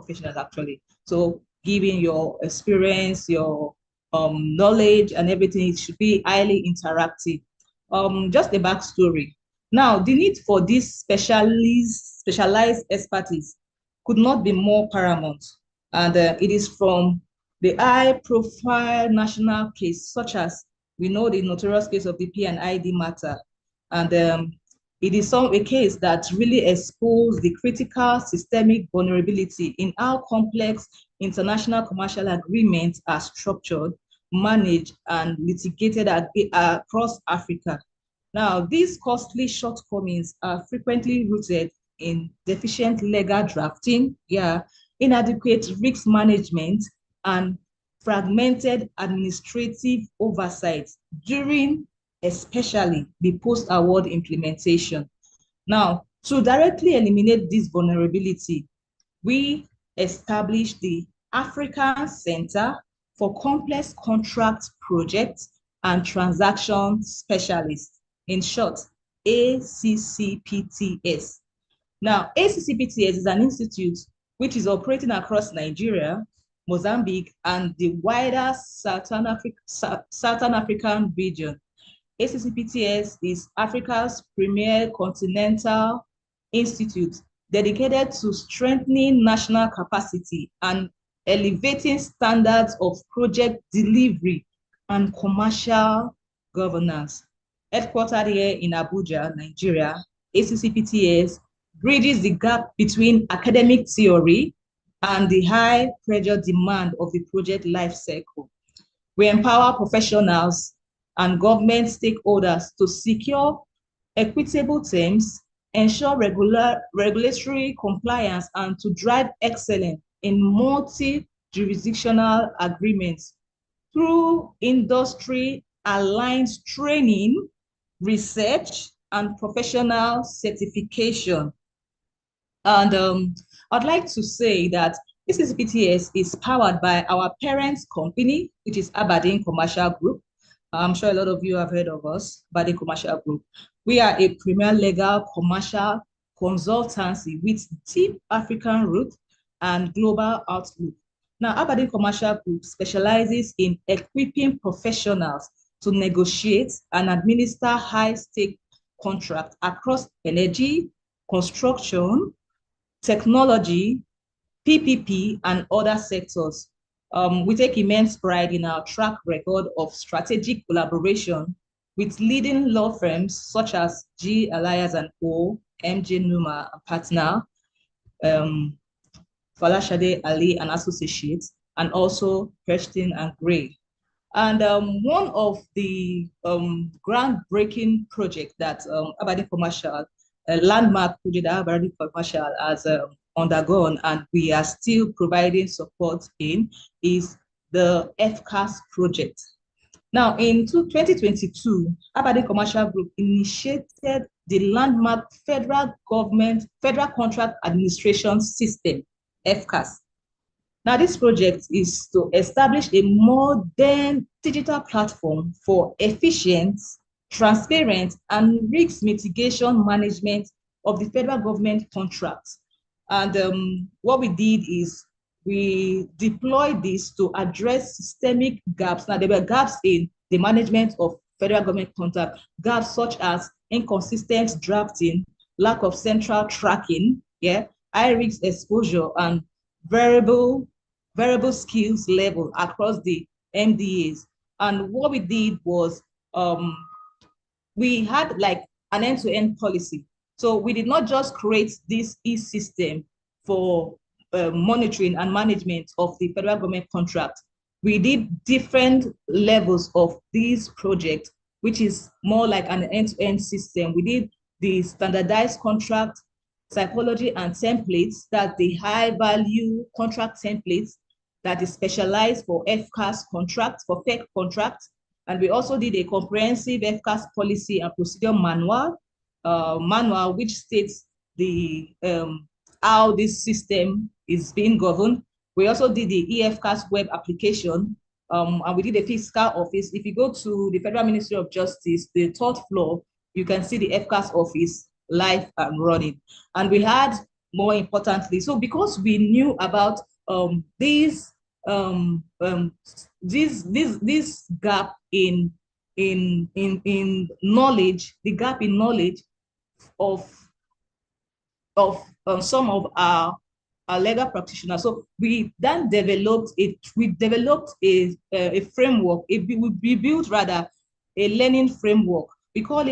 professionals actually. So giving your experience, your knowledge and everything, it should be highly interactive. Just a backstory. Now, the need for this specialized expertise could not be more paramount. And it is from the high-profile national case, such as we know the notorious case of the P&ID matter. And it is a case that really exposed the critical systemic vulnerability in how complex international commercial agreements are structured, managed, and litigated across Africa. Now, these costly shortcomings are frequently rooted in deficient legal drafting, inadequate risk management, and fragmented administrative oversight during especially the post-award implementation. Now, to directly eliminate this vulnerability, we established the African Center for Complex Contract Projects and Transaction Specialists, in short, ACCPTS. Now, ACCPTS is an institute which is operating across Nigeria, Mozambique, and the wider Southern African region. ACCPTS is Africa's premier continental institute dedicated to strengthening national capacity and elevating standards of project delivery and commercial governance. Headquartered here in Abuja, Nigeria, ACCPTS bridges the gap between academic theory and the high pressure demand of the project lifecycle. We empower professionals and government stakeholders to secure equitable terms, ensure regulatory compliance, and to drive excellence in multi-jurisdictional agreements through industry-aligned training, research, and professional certification. And I'd like to say that ACCPTS is powered by our parent company, which is Aberdeen Commercial Group. I'm sure a lot of you have heard of us, Aberdeen Commercial Group. We are a premier legal commercial consultancy with deep African roots and global outlook. Now, Aberdeen Commercial Group specializes in equipping professionals to negotiate and administer high-stake contracts across energy, construction, technology, PPP, and other sectors. We take immense pride in our track record of strategic collaboration with leading law firms such as G. Elias and Co., MJ Numa and Partner, Falashade Ali and Associates, and also Preston and Gray. And one of the groundbreaking projects that Aberdeen Commercial, a landmark project that Aberdeen Commercial has undergone, and we are still providing support in, is the FCAS project. Now, in 2022, Aberdeen Commercial Group initiated the landmark federal contract administration system, FCAS. Now, this project is to establish a modern digital platform for efficient, transparent, and risk mitigation management of the federal government contracts. And what we did is we deployed this to address systemic gaps. Now, there were gaps in the management of federal government contract, gaps such as inconsistent drafting, lack of central tracking, high risk exposure, and variable skills level across the MDAs. And what we did was we had like an end-to-end policy. So we did not just create this e-system for monitoring and management of the federal government contract. We did different levels of these projects, which is more like an end-to-end system. We did the standardized contract psychology and templates, that the high-value contract templates that is specialized for FCAS contracts, for FEC contracts. And we also did a comprehensive FCAS policy and procedure manual, which states the how this system is being governed. We also did the EFCAS web application, and we did a fiscal office. If you go to the Federal Ministry of Justice, the third floor, you can see the FCAS office live and running. And we had more importantly. So because we knew about this gap in knowledge, the gap in knowledge of some of our legal practitioners. So we then developed a framework, we built rather a learning framework. We call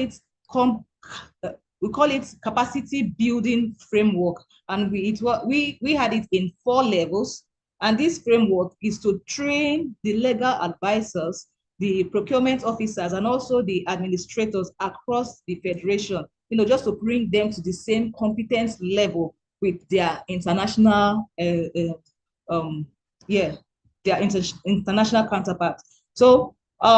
it capacity building framework, and we had it in 4 levels. And this framework is to train the legal advisors, the procurement officers, and also the administrators across the federation, just to bring them to the same competence level with their international, their international counterparts. So we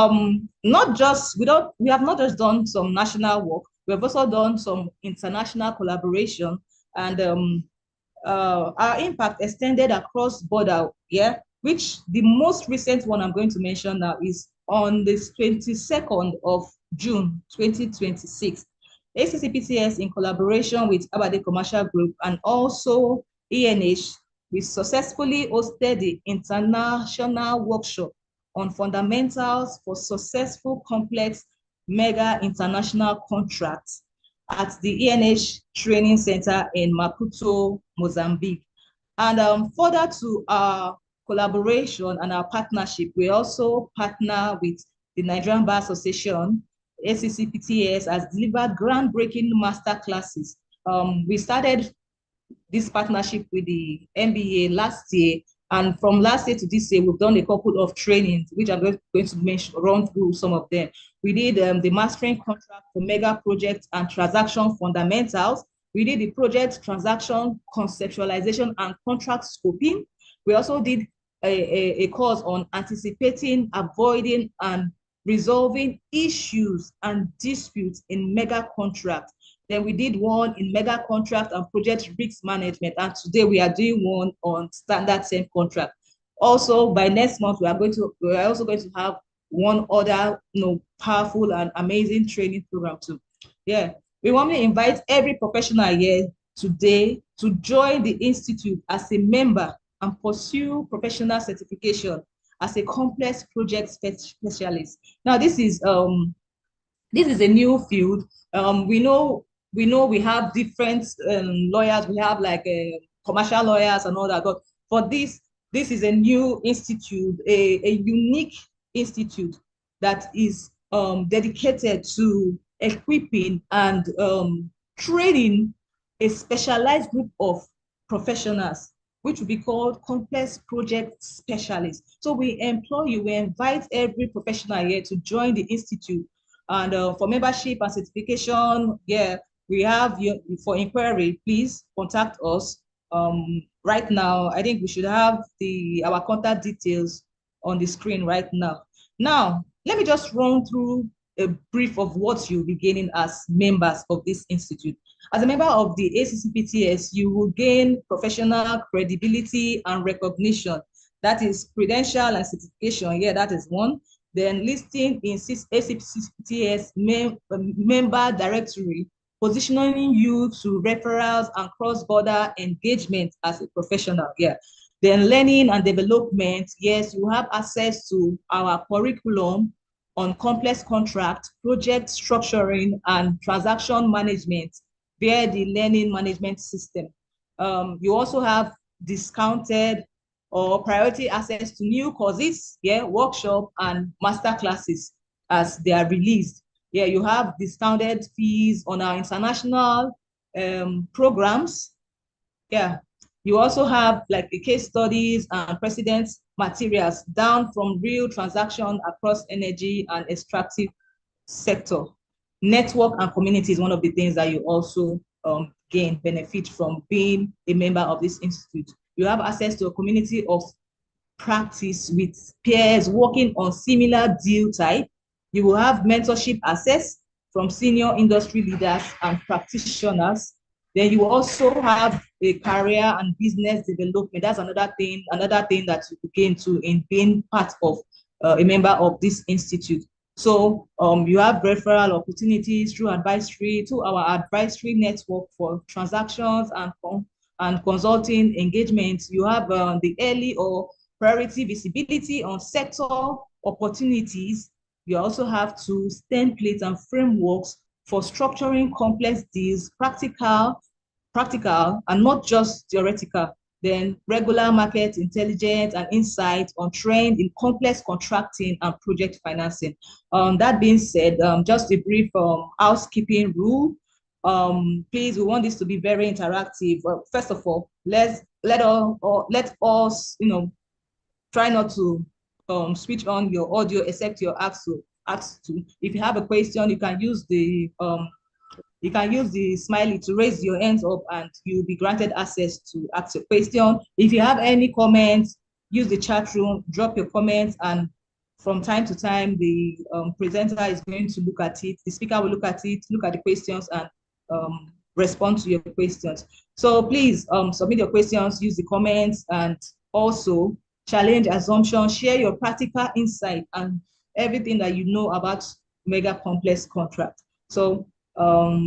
have not just done some national work, we have also done some international collaboration, and our impact extended across border, which the most recent one I'm going to mention now is on this 22nd of June 2026. ACCPTS, in collaboration with Aberdeen Commercial Group and also ENH, we successfully hosted the international workshop on fundamentals for successful complex mega international contracts at the ENH Training Center in Maputo, Mozambique. And further to our collaboration and our partnership, we also partner with the Nigerian Bar Association. ACCPTS has delivered groundbreaking master classes. We started this partnership with the MBA last year, and from last year to this year, we've done a couple of trainings, which I'm going to run through some of them. We did the mastering contract for mega projects and transaction fundamentals. We did the project transaction conceptualization and contract scoping. We also did a course on anticipating, avoiding, and resolving issues and disputes in mega contracts. Then we did one in mega contract and project risk management. And today we are doing one on standard term contract. Also, by next month, we are also going to have one other powerful and amazing training program too. Yeah. We want to invite every professional here today to join the Institute as a member and pursue professional certification as a complex project specialist. Now, this is a new field. We have different lawyers. We have like commercial lawyers and all that. But for this is a new institute, a unique institute that is dedicated to equipping and training a specialized group of professionals, which will be called complex project specialists. So we invite every professional here to join the institute. And for membership and certification, we have for inquiry, please contact us. Right now, I think we should have our contact details on the screen right now. Now, let me just run through a brief of what you'll be gaining as members of this institute. As a member of the ACCPTS, you will gain professional credibility and recognition. That is credential and certification. Yeah, that is one. Then listing in ACCPTS member directory, positioning you to referrals and cross-border engagement as a professional. Yeah. Then learning and development. Yes, you have access to our curriculum on complex contract, project structuring, and transaction management via the learning management system. You also have discounted or priority access to new courses, workshop and master classes as they are released. You have discounted fees on our international programs. You also have like the case studies and precedent materials down from real transaction across energy and extractive sector. Network and community is one of the things that you also gain benefit from being a member of this institute. You have access to a community of practice with peers working on similar deal type. You will have mentorship access from senior industry leaders and practitioners. Then you also have a career and business development. That's another thing that you gain to in being part of a member of this institute. So you have referral opportunities through our advisory network for transactions and and consulting engagements. You have the early or priority visibility on sector opportunities. You also have tools, templates, and frameworks for structuring complex deals, practical and not just theoretical. Then regular market intelligence and insight on trend in complex contracting and project financing. That being said, just a brief housekeeping rule. Please, we want this to be very interactive. First of all, let us, try not to switch on your audio except you're asked to. If you have a question, you can use the smiley to raise your hands up and you'll be granted access to ask a question. If you have any comments, use the chat room, drop your comments, and from time to time, the presenter is going to look at it. The speaker will look at it, look at the questions, and respond to your questions. So please submit your questions, use the comments, and also challenge assumptions, share your practical insight and everything that you know about mega complex contract. So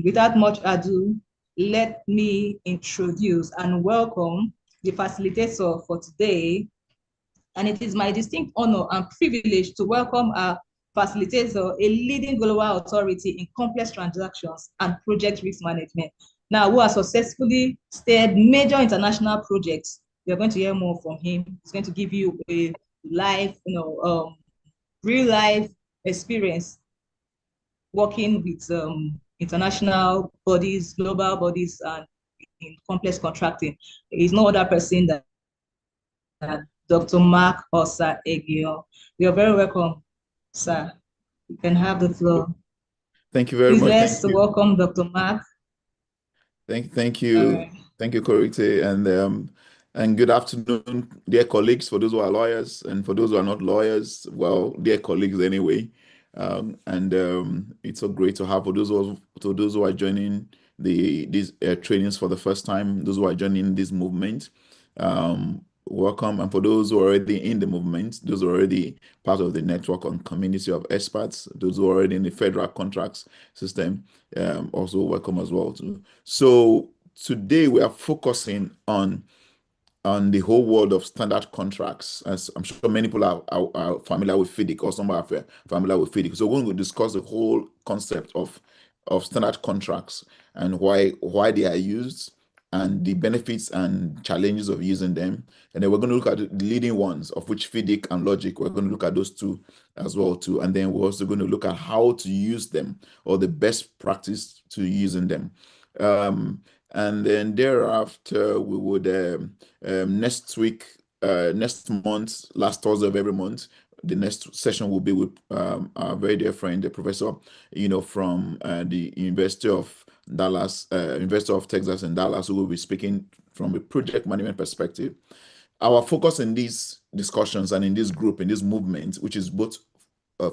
without much ado, let me introduce and welcome the facilitator for today. And it is my distinct honor and privilege to welcome our facilitator, a leading global authority in complex transactions and project risk management. Now, who has successfully steered major international projects. You're going to hear more from him. He's going to give you a live, real life experience working with international bodies, global bodies, and in complex contracting. He's no other person than Dr. Mark Osa Egio. You're very welcome, sir. You can have the floor. Thank you very much. Let's welcome Dr. Mark. Thank you. Thank you, Korite. And good afternoon, dear colleagues, for those who are lawyers, and for those who are not lawyers, well, dear colleagues anyway. It's so great to have for those who are joining these trainings for the first time, those who are joining this movement. Welcome. And for those who are already in the movement, those who are already part of the network and community of experts, those who are already in the federal contracts system, also welcome as well too. So today we are focusing on the whole world of standard contracts, as I'm sure many people are familiar with Fidic, or some are familiar with Fidic. So we're going to discuss the whole concept of standard contracts and why they are used, and the benefits and challenges of using them. And then we're going to look at the leading ones, of which Fidic and Logic. We're going to look at those two as well too. And then we're also going to look at how to use them, or the best practice to using them. And then thereafter, we would next month, last Thursday of every month, the next session will be with our very dear friend, the professor, from the University of Dallas, University of Texas in Dallas, who will be speaking from a project management perspective. Our focus in these discussions and in this group, in this movement, which is both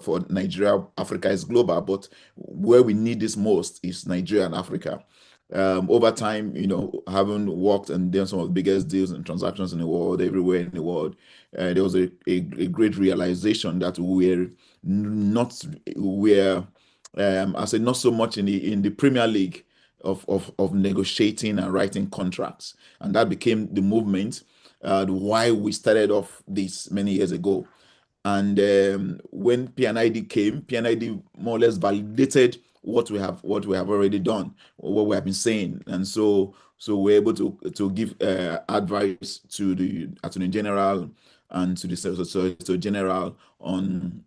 for Nigeria, Africa is global, but where we need this most is Nigeria and Africa. Over time, having worked and done some of the biggest deals and transactions in the world, everywhere in the world, there was a great realization that I say not so much in the Premier League of negotiating and writing contracts, and that became the movement, why we started off this many years ago. And when PNID came, PNID more or less validated what we have already done, or what we have been saying. And so we're able to give advice to the Attorney General and to the Solicitor General on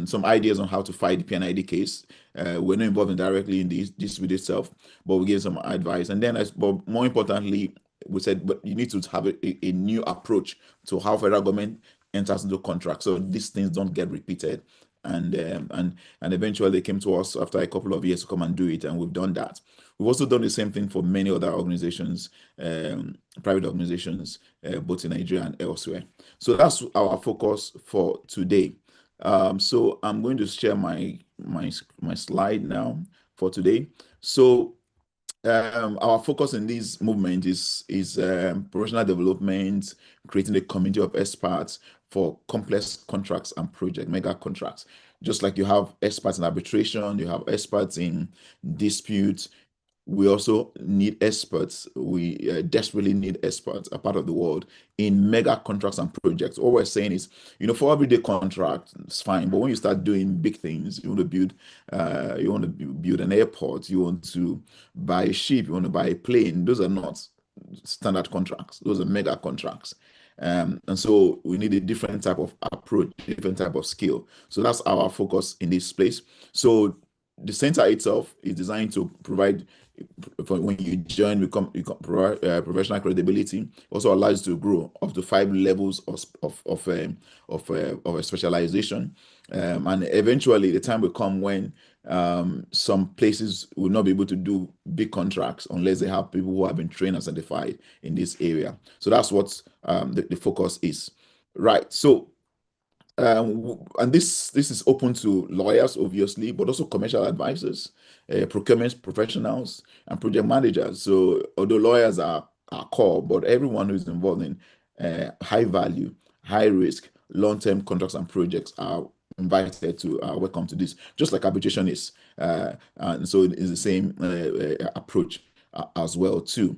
some ideas on how to fight the PNID case. We're not involved directly in this dispute itself, but we gave some advice. And then, but more importantly, we said, but you need to have a new approach to how federal government enters into contracts, so these things don't get repeated. And eventually they came to us after a couple of years to come and do it, and we've done that. We've also done the same thing for many other organizations, private organizations, both in Nigeria and elsewhere. So that's our focus for today. So I'm going to share my slide now for today. So our focus in this movement is professional development, creating a community of experts for complex contracts and project mega contracts. Just like you have experts in arbitration, you have experts in disputes. we also need experts. We desperately need experts, a part of the world, in mega contracts and projects. All we're saying is, for everyday contract, it's fine. But when you start doing big things, you want to build an airport, you want to buy a ship, you want to buy a plane. Those are not standard contracts. Those are mega contracts. And so we need a different type of approach, different type of skill. So that's our focus in this place. So the center itself is designed to provide, for when you join, you provide professional credibility. Also allows you to grow up to 5 levels of a specialization, and eventually the time will come when some places will not be able to do big contracts unless they have people who have been trained and certified in this area. So that's what the focus is, right? So and this is open to lawyers, obviously, but also commercial advisors, procurement professionals, and project managers. So although lawyers are core, but everyone who is involved in high value, high risk, long-term contracts and projects are invited to welcome to this, just like arbitration is. And so it is the same approach as well too.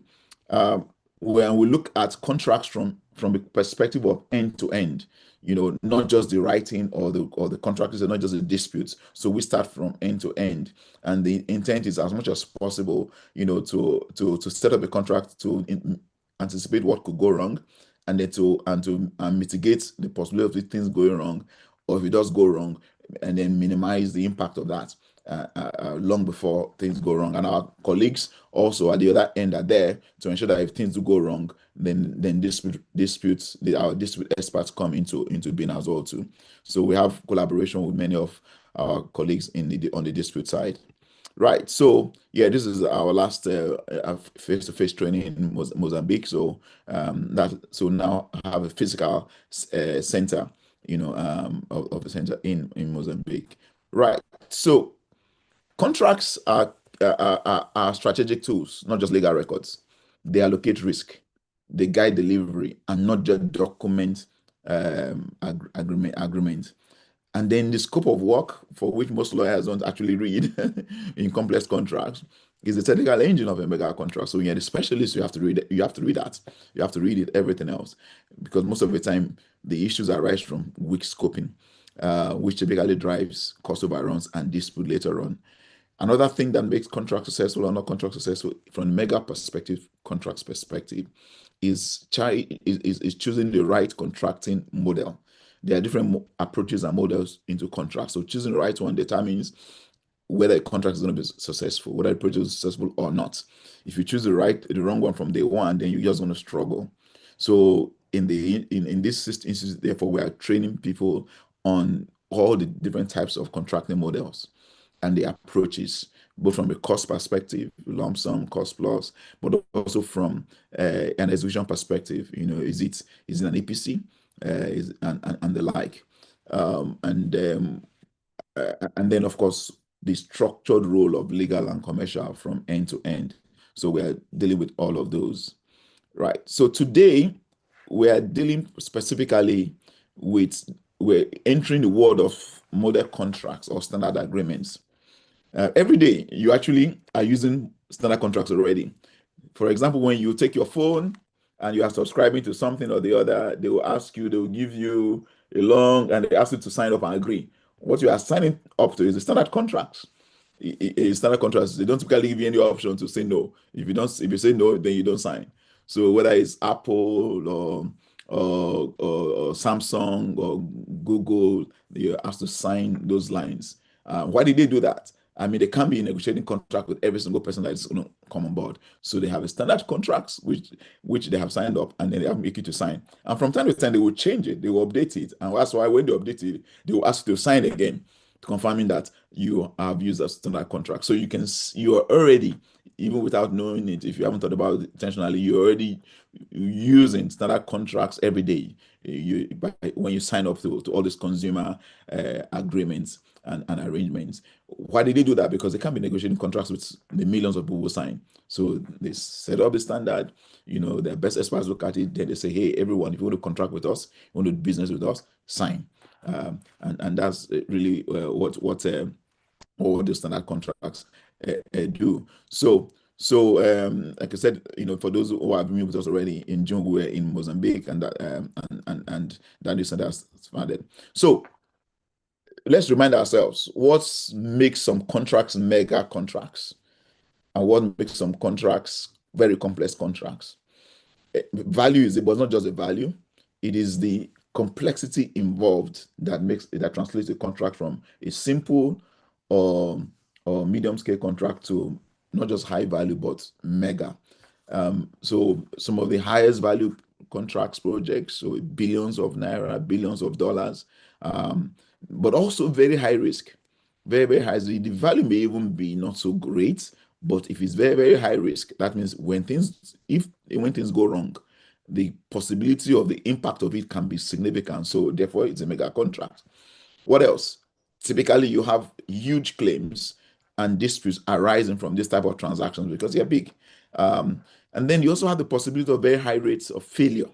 When we look at contracts from the perspective of end to end, not just the writing or the contractors, are not just the disputes. So we start from end to end, and the intent is as much as possible, to set up a contract to anticipate what could go wrong, and then to mitigate the possibility of things going wrong, or if it does go wrong, and then minimize the impact of that long before things go wrong. And our colleagues also at the other end are there to ensure that if things do go wrong, then disputes, our dispute experts come into being as well too. So we have collaboration with many of our colleagues on the dispute side. Right. So yeah, this is our last face-to-face training in Mozambique. So now I have a physical center, of the center in Mozambique. Right. So contracts are strategic tools, not just legal records. They allocate risk, they guide delivery, and not just document agreement. And then the scope of work, for which most lawyers don't actually read in complex contracts, is the technical engine of a mega contract. So when you're the specialist, you have to read it. You have to read that. You have to read it, everything else, because most of the time the issues arise from weak scoping, which typically drives cost overruns and dispute later on. Another thing that makes contract successful or not contract successful from a mega perspective, contracts perspective, is choosing the right contracting model. There are different approaches and models into contracts. So choosing the right one determines whether a contract is going to be successful, whether the project is successful or not. If you choose the wrong one from day one, then you're just going to struggle. So in this institute, therefore, we are training people on all the different types of contracting models and the approaches, both from a cost perspective, lump sum, cost plus, but also from an execution perspective. Is it an EPC, and the like, and then of course the structured role of legal and commercial from end to end. So we're dealing with all of those, right? So today we are dealing specifically we're entering the world of model contracts or standard agreements. Every day, you actually are using standard contracts already. For example, when you take your phone and you are subscribing to something or the other, they will give you and they ask you to sign up and agree. What you are signing up to is the standard contracts. Standard contracts, they don't typically give you any option to say no. If you say no, then you don't sign. So whether it's Apple or Samsung or Google, you're asked to sign those lines. Why did they do that? I mean, they can't be negotiating contract with every single person that is going to come on board. So they have a standard contracts which they have signed up, and then they have to make you to sign. And from time to time, they will change it, they will update it, and that's why when they update it, they will ask you to sign again, confirming that you have used a standard contract. So you are already, even without knowing it, if you haven't thought about it intentionally, you're already using standard contracts every day. When you sign up to all these consumer agreements and arrangements. Why did they do that? Because they can't be negotiating contracts with the millions of people who sign. So they set up the standard, their best experts look at it, then they say, hey, everyone, if you want to contract with us, you want to do business with us, sign. And that's really what the standard contracts do. So So, like I said, for those who have been with us already, in June we were in Mozambique, and that and that is that's founded. So let's remind ourselves what makes some contracts mega contracts, and what makes some contracts very complex contracts. Value is it, but not just the value. It is the complexity involved that translates a contract from a simple or medium scale contract to not just high value but mega. So some of the highest value contracts projects, so billions of naira, billions of dollars, but also very high risk, very very high. The value may even be not so great, but if it's very very high risk, that means when things go wrong, the possibility of the impact of it can be significant. So therefore, it's a mega contract. What else? Typically, you have huge claims and disputes arising from this type of transactions because they're big. And then you also have the possibility of very high rates of failure,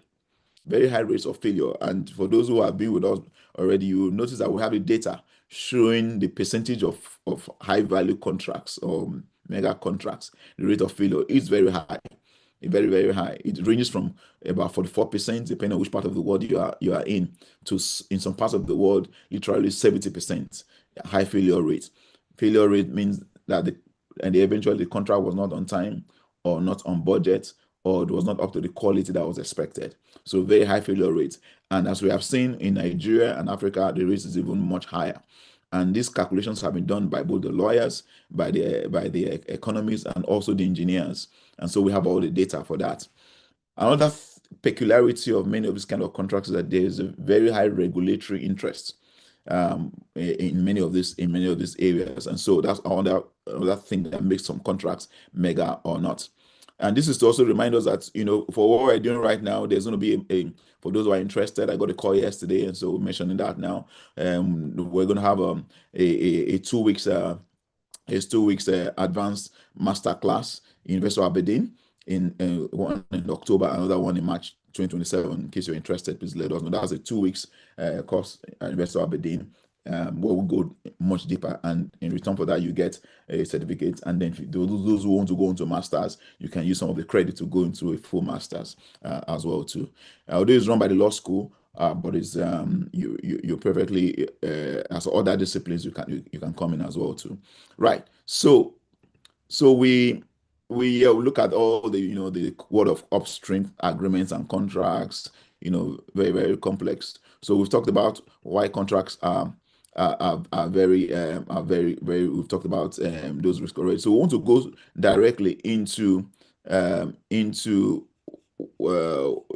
very high rates of failure. And for those who have been with us already, you will notice that we have the data showing the percentage of high value contracts or mega contracts. The rate of failure is very high, very very high. It ranges from about 44%, depending on which part of the world you are in, to in some parts of the world literally 70% high failure rate. Failure rate means that eventually the contract was not on time, or not on budget, or it was not up to the quality that was expected. So very high failure rates. And as we have seen in Nigeria and Africa, the rate is even much higher. And these calculations have been done by both the lawyers, by the economists, and also the engineers. And so we have all the data for that. Another peculiarity of many of these kind of contracts is that there is a very high regulatory interest in many of these areas, and so that's another thing that makes some contracts mega or not. And this is to also remind us that for what we're doing right now, there's going to be for those who are interested. I got a call yesterday, and so mentioning that now, we're going to have a 2 weeks his 2 weeks advanced master class in University of Aberdeen, in one in October, another one in March 2027. In case you're interested, please let us know. That's a 2 weeks course at University of Aberdeen, where we go much deeper, and in return for that, you get a certificate. And then those who want to go into masters, you can use some of the credit to go into a full masters as well too. Although it's run by the law school, but it's you perfectly as other disciplines you can come in as well too, right? So we look at all the world of upstream agreements and contracts, very very complex. So we've talked about why contracts are very very. We've talked about those risks already. So we want to go directly into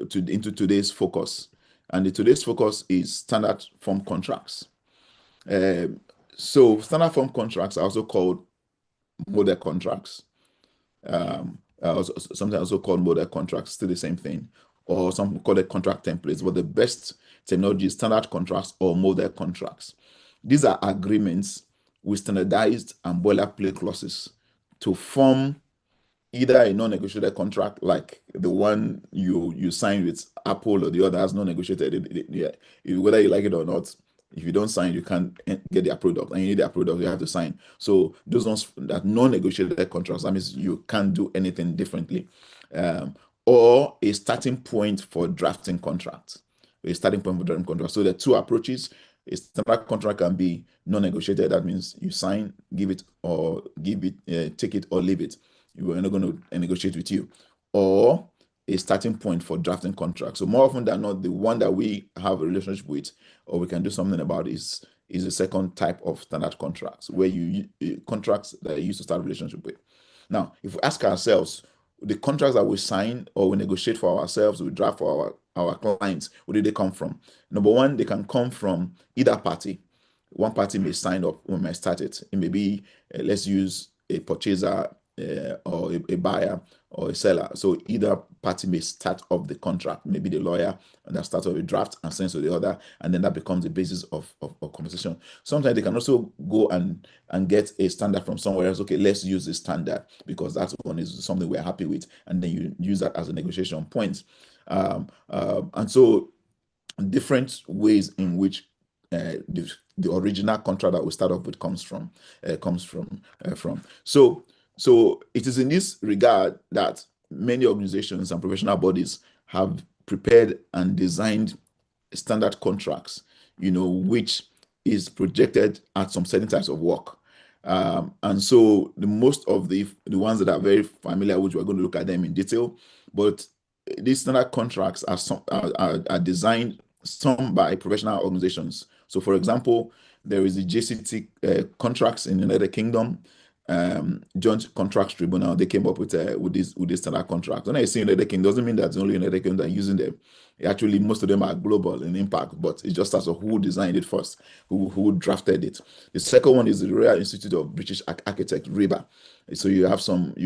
today's focus, and today's focus is standard form contracts. So standard form contracts are also called model contracts. Sometimes also called model contracts, still the same thing, or some call it contract templates. But the best terminology is standard contracts or model contracts. These are agreements with standardized and boilerplate clauses to form either a non-negotiated contract like the one you sign with Apple, or the other has non-negotiated. Whether you like it or not, if you don't sign, you can't get their product, and you need their product, you have to sign. So those ones that non-negotiated contracts, that means you can't do anything differently. Or a starting point for drafting contracts. A starting point for drafting contracts. So there are two approaches. A standard contract can be non-negotiated. That means you sign, give it, take it or leave it. We're not going to negotiate with you. Or a starting point for drafting contracts. So more often than not, the one that we have a relationship with, or we can do something about, is the second type of standard contracts, where contracts that you used to start a relationship with. Now, if we ask ourselves, the contracts that we sign or we negotiate for ourselves, we draft for our clients, where do they come from? Number one, they can come from either party. One party may sign up, we may start it. It may be, let's use a purchaser, or a buyer or a seller. So either party may start off the contract, maybe the lawyer, and that starts off a draft and sends to the other, and then that becomes the basis of conversation. Sometimes they can also go and get a standard from somewhere else. Okay, let's use this standard because that one is something we're happy with, and then you use that as a negotiation point. And so different ways in which the original contract that we start off with comes from. So So it is in this regard that many organizations and professional bodies have prepared and designed standard contracts, which is projected at some certain types of work. And so the most of the ones that are very familiar, which we're going to look at them in detail, but these standard contracts are designed some by professional organizations. So, for example, there is the JCT contracts in the United Kingdom, Joint Contracts Tribunal. They came up with this standard contract. When I say United Kingdom, doesn't mean that it's only United Kingdom that are using them. Actually, most of them are global in impact, but it's just as to who designed it first, who drafted it. The second one is the Royal Institute of British Architects, RIBA. So you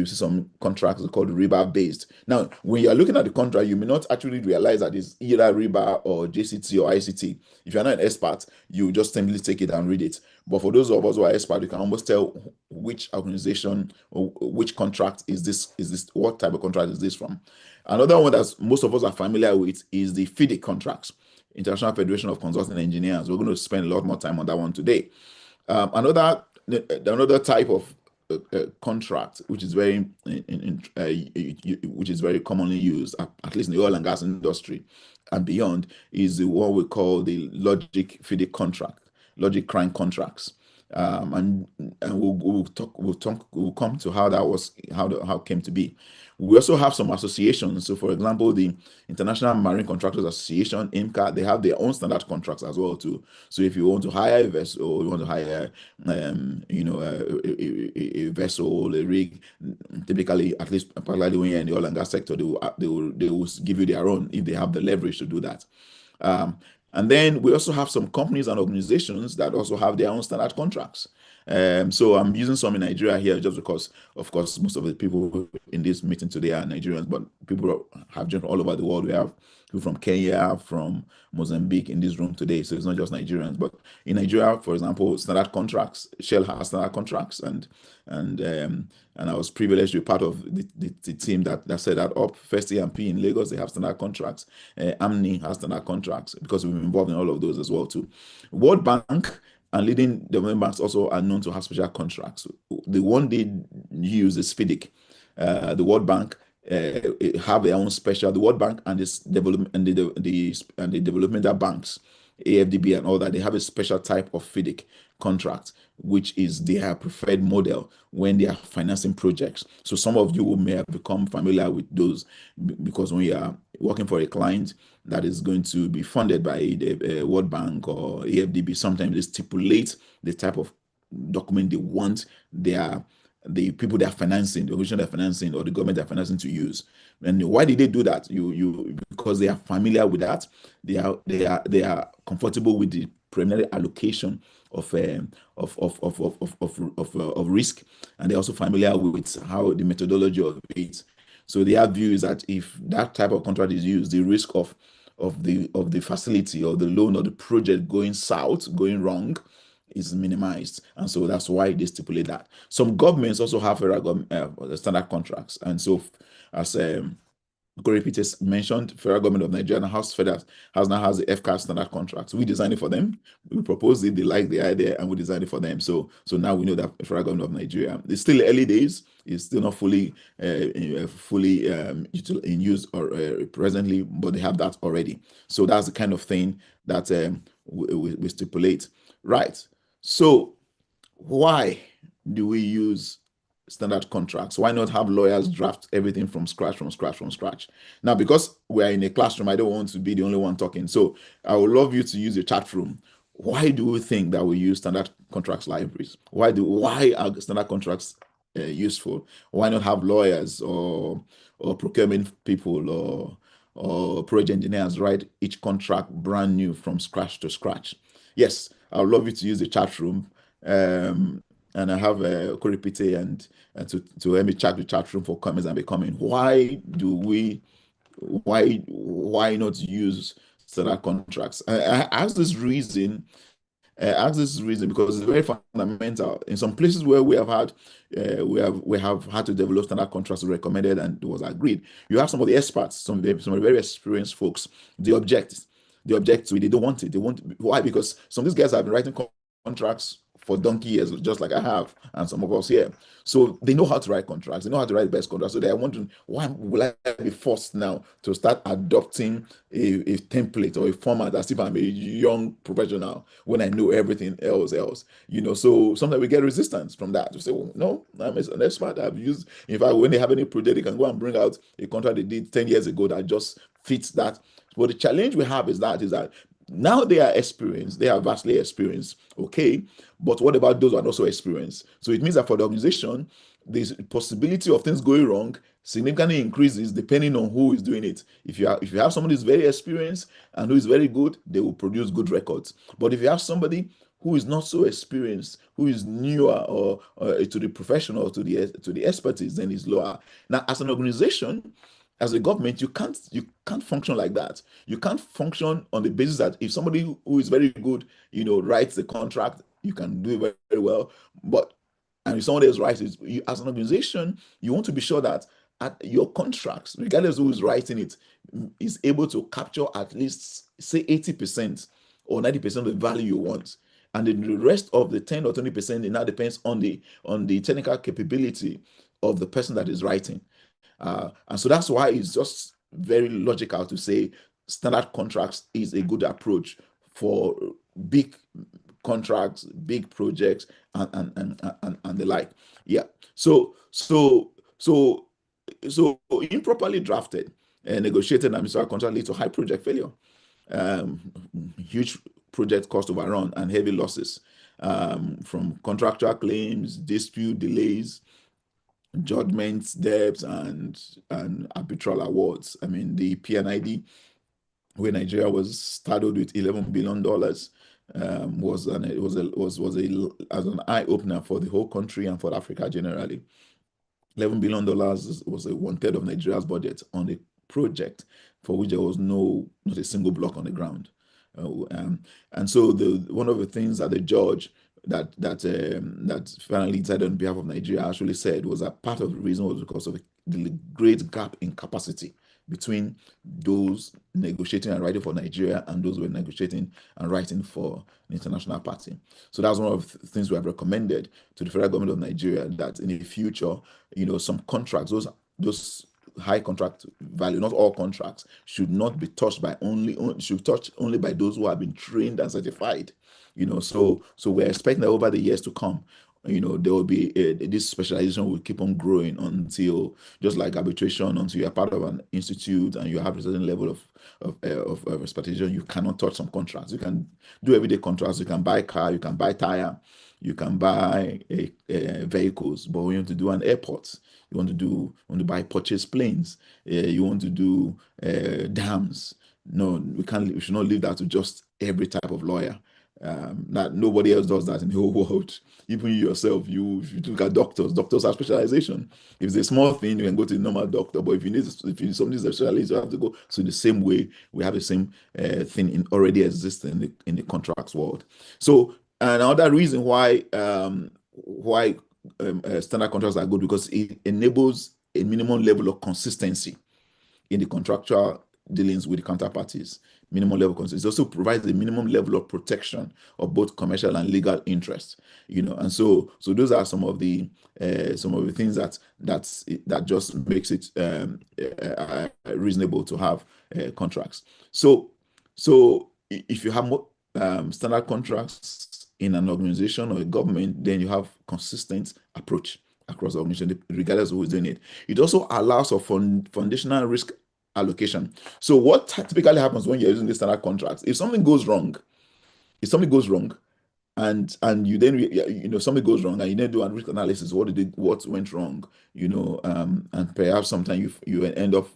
see some contracts called RIBA based. Now, when you are looking at the contract, you may not actually realize that it's either RIBA or JCT or ICT. If you're not an expert, you just simply take it and read it. But for those of us who are experts, you can almost tell which organization or which contract is this, what type of contract is this from. Another one that most of us are familiar with is the Fidic contracts, International Federation of Consulting Engineers. We're going to spend a lot more time on that one today. Another type of contract, which is very commonly used, at least in the oil and gas industry and beyond, is the what we call the Logic Fidic contract, Logic Crime contracts. And we'll come to how that was, how it came to be. We also have some associations. So, for example, the International Marine Contractors Association, IMCA, they have their own standard contracts as well too. So, if you want to hire a vessel, or you want to hire, a vessel, a rig, typically, at least particularly when you're in the oil and gas sector, they will give you their own if they have the leverage to do that. And then we also have some companies and organizations that also have their own standard contracts. So I'm using some in Nigeria here just because, of course, most of the people in this meeting today are Nigerians, but people have jumped all over the world. We have people from Kenya, from Mozambique in this room today. So it's not just Nigerians, but in Nigeria, for example, standard contracts, Shell has standard contracts, and I was privileged to be part of the team that set that up. First E&P in Lagos, they have standard contracts. AMNI has standard contracts because we've been involved in all of those as well too. World Bank and leading development banks also are known to have special contracts. The one they use is Fidic. The World Bank have their own special. The World Bank and this development and the developmental banks, AFDB and all that, they have a special type of Fidic contract, which is their preferred model when they are financing projects. So some of you may have become familiar with those because when you are working for a client that is going to be funded by the World Bank or AFDB, sometimes they stipulate the type of document they want the people they're financing, the organization they're financing, or the government they're financing to use. And why did they do that? Because they are familiar with that. They are comfortable with the preliminary allocation of risk, and they're also familiar with how the methodology of it. So their view is that if that type of contract is used, the risk of the facility or the loan or the project going south, going wrong, is minimized, and so that's why they stipulate that. Some governments also have standard contracts, and so as Corey Peters mentioned, federal government of Nigeria and House now has the FCAS standard contracts. We designed it for them. We proposed it. They like the idea, and we designed it for them. So now we know that the federal government of Nigeria. It's still early days. It's still not fully in use or presently, but they have that already. So that's the kind of thing that we stipulate. Right. So why do we use standard contracts? Why not have lawyers draft everything from scratch? Now, because we're in a classroom, I don't want to be the only one talking. So I would love you to use a chat room. Why do we think that we use standard contracts libraries? Why are standard contracts useful? Why not have lawyers or procurement people or project engineers write each contract brand new from scratch to scratch? Yes, I would love you to use the chat room. And I have Corey Pite and to help me check the chat room for comments and becoming. Why not use standard contracts? I ask this reason because it's very fundamental. In some places where we have had to develop standard contracts recommended and it was agreed, you have some of the experts, some very experienced folks. They object to it. They don't want it. Why? Because some of these guys have been writing contracts for donkey years, just like I have, and some of us here. So they know how to write contracts. They know how to write best contracts. So they are wondering, why will I be forced now to start adopting a template or a format as if I'm a young professional when I know everything else? So sometimes we get resistance from that. We say, well, no, I'm an expert. I've used, in fact, when they have any project, they can go and bring out a contract they did 10 years ago that just fits that. But the challenge we have is that now they are experienced, they are vastly experienced, okay. But what about those who are not so experienced? So it means that for the organization, the possibility of things going wrong significantly increases depending on who is doing it. If you have somebody who's very experienced and who is very good, they will produce good records. But if you have somebody who is not so experienced, who is newer or to the professional, to the expertise, then is lower. Now, as an organization, as a government, you can't function like that. You can't function on the basis that if somebody who is very good, writes the contract, you can do it very, very well. But and if somebody else writes it, as an organization, you want to be sure that at your contracts, regardless of who is writing it, is able to capture at least say 80% or 90% of the value you want. And then the rest of the 10 or 20%, it now depends on the technical capability of the person that is writing. And so that's why it's just very logical to say standard contracts is a good approach for big contracts, big projects, and the like. Yeah. So improperly drafted and negotiated administrative contract lead to high project failure, um, huge project cost overrun, and heavy losses from contractual claims, dispute delays, judgments, debts, and arbitral awards. I mean, the PNID, where Nigeria was saddled with $11 billion, was as an eye opener for the whole country and for Africa generally. $11 billion was a one-third of Nigeria's budget on a project for which there was not a single block on the ground. And so one of the things that the judge that finally decided on behalf of Nigeria actually said was that part of the reason was because of the great gap in capacity between those negotiating and writing for Nigeria and those who were negotiating and writing for an international party. So that's one of the things we have recommended to the federal government of Nigeria, that in the future, some contracts, those high contract value, not all contracts, should not be touched by should touch only by those who have been trained and certified. So we're expecting that over the years to come, there will be this specialization will keep on growing until, just like arbitration, until you're part of an institute and you have a certain level of expectation, you cannot touch some contracts. You can do everyday contracts. You can buy car, you can buy tire, you can buy vehicles. But when you want to do an airport, you want to buy purchase planes, you want to do dams. No, we should not leave that to just every type of lawyer. That nobody else does that in the whole world. Even you yourself, if you look at doctors have specialization. If it's a small thing, you can go to the normal doctor, but if you need something specialized, you have to go. So in the same way, we have the same thing already existing in the contracts world. So another reason why standard contracts are good, because it enables a minimum level of consistency in the contractual dealings with the counterparties. Minimum level consistency. It also provides a minimum level of protection of both commercial and legal interests. And so those are some of the things that just makes it reasonable to have contracts. So if you have more standard contracts in an organization or a government, then you have consistent approach across the organization, regardless of who is doing it. It also allows for foundational risk allocation. So what typically happens when you're using the standard contracts, if something goes wrong, and you then something goes wrong and you then do a risk analysis, what went wrong, and perhaps sometimes you end up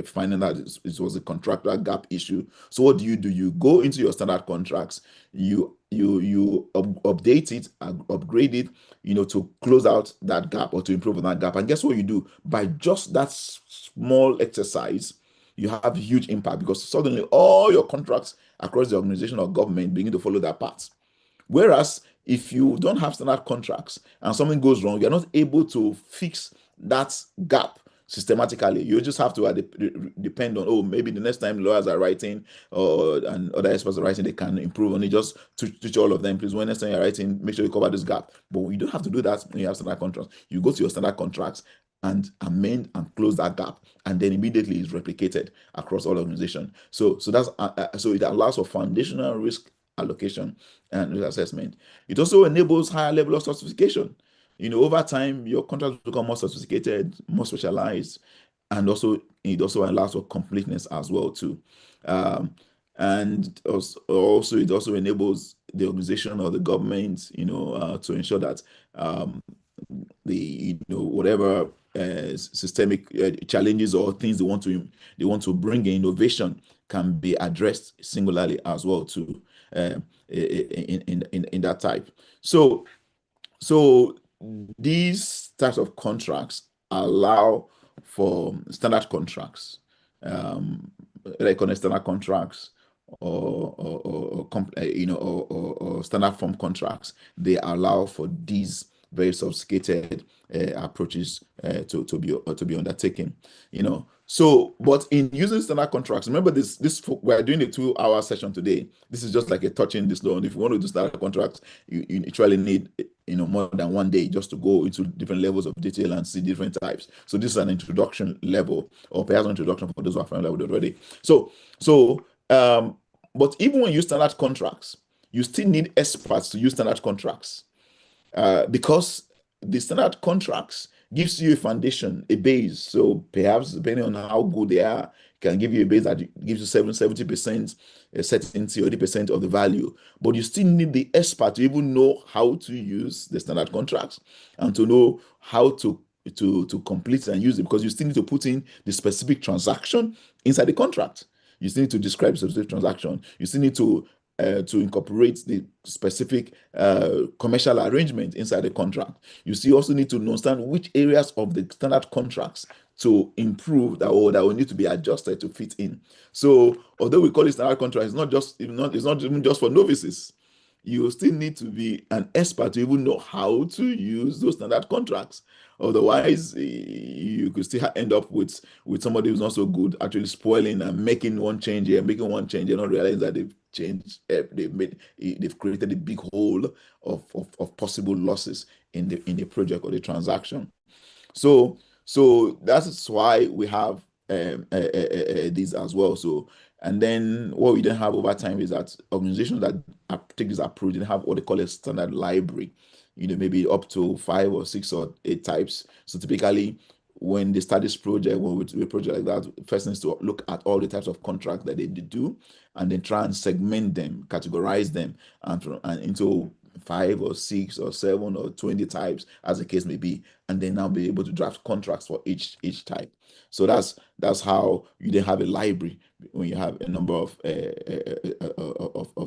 finding that it was a contractual gap issue. So what do? You go into your standard contracts, you update it, upgrade it, to close out that gap or to improve on that gap. And guess what you do? By just that small exercise, you have huge impact, because suddenly all your contracts across the organization or government begin to follow that path. Whereas if you don't have standard contracts and something goes wrong, you're not able to fix that gap systematically. You just have to depend on, oh, maybe the next time lawyers are writing or and other experts are writing, they can improve on it. Just to teach all of them, please, when next time you're writing, make sure you cover this gap. But you don't have to do that when you have standard contracts. You go to your standard contracts and amend and close that gap, and then immediately it's replicated across all organizations. So it allows for foundational risk allocation and risk assessment. It also enables higher level of certification. Over time, your contracts become more sophisticated, more specialized, and also it also allows for completeness as well too. And also it also enables the organization or the government, to ensure that the whatever systemic challenges or things they want to bring in innovation can be addressed singularly as well too, in that type. So these types of contracts allow for standard contracts, like on standard contracts or standard form contracts. They allow for these very sophisticated approaches to be undertaken. So, but in using standard contracts, remember this we're doing a 2-hour session today. This is just like a touching this law. And if you want to do standard contracts, you actually need more than one day just to go into different levels of detail and see different types. So this is an introduction level, or perhaps an introduction for those who are familiar with it already. But even when you use standard contracts, you still need experts to use standard contracts, because the standard contracts gives you a foundation, a base. So perhaps depending on how good they are, can give you a base that gives you 70% certainty, 80% of the value. But you still need the expert to even know how to use the standard contracts and to know how to complete and use it, because you still need to put in the specific transaction inside the contract. You still need to describe specific transaction. You still need to incorporate the specific commercial arrangement inside the contract. You still also need to understand which areas of the standard contracts to improve that will need to be adjusted to fit in. So although we call it standard contract, it's not even just for novices. You still need to be an expert to even know how to use those standard contracts. Otherwise, you could still end up with somebody who's not so good, actually spoiling and making one change here, making one change, and not realizing that they've changed, they've created a big hole of possible losses in the project or the transaction. So that's why we have these as well. So, and then what we then have over time is that organizations that take this approach, they have what they call a standard library, maybe up to 5 or 6 or 8 types. So typically, when they start this project, when we do a project like that, first thing is to look at all the types of contracts that they do, and then try and segment them, categorize them, and into 5 or 6 or 7 or 20 types, as the case may be, and then now be able to draft contracts for each type. So that's how you then have a library when you have a number of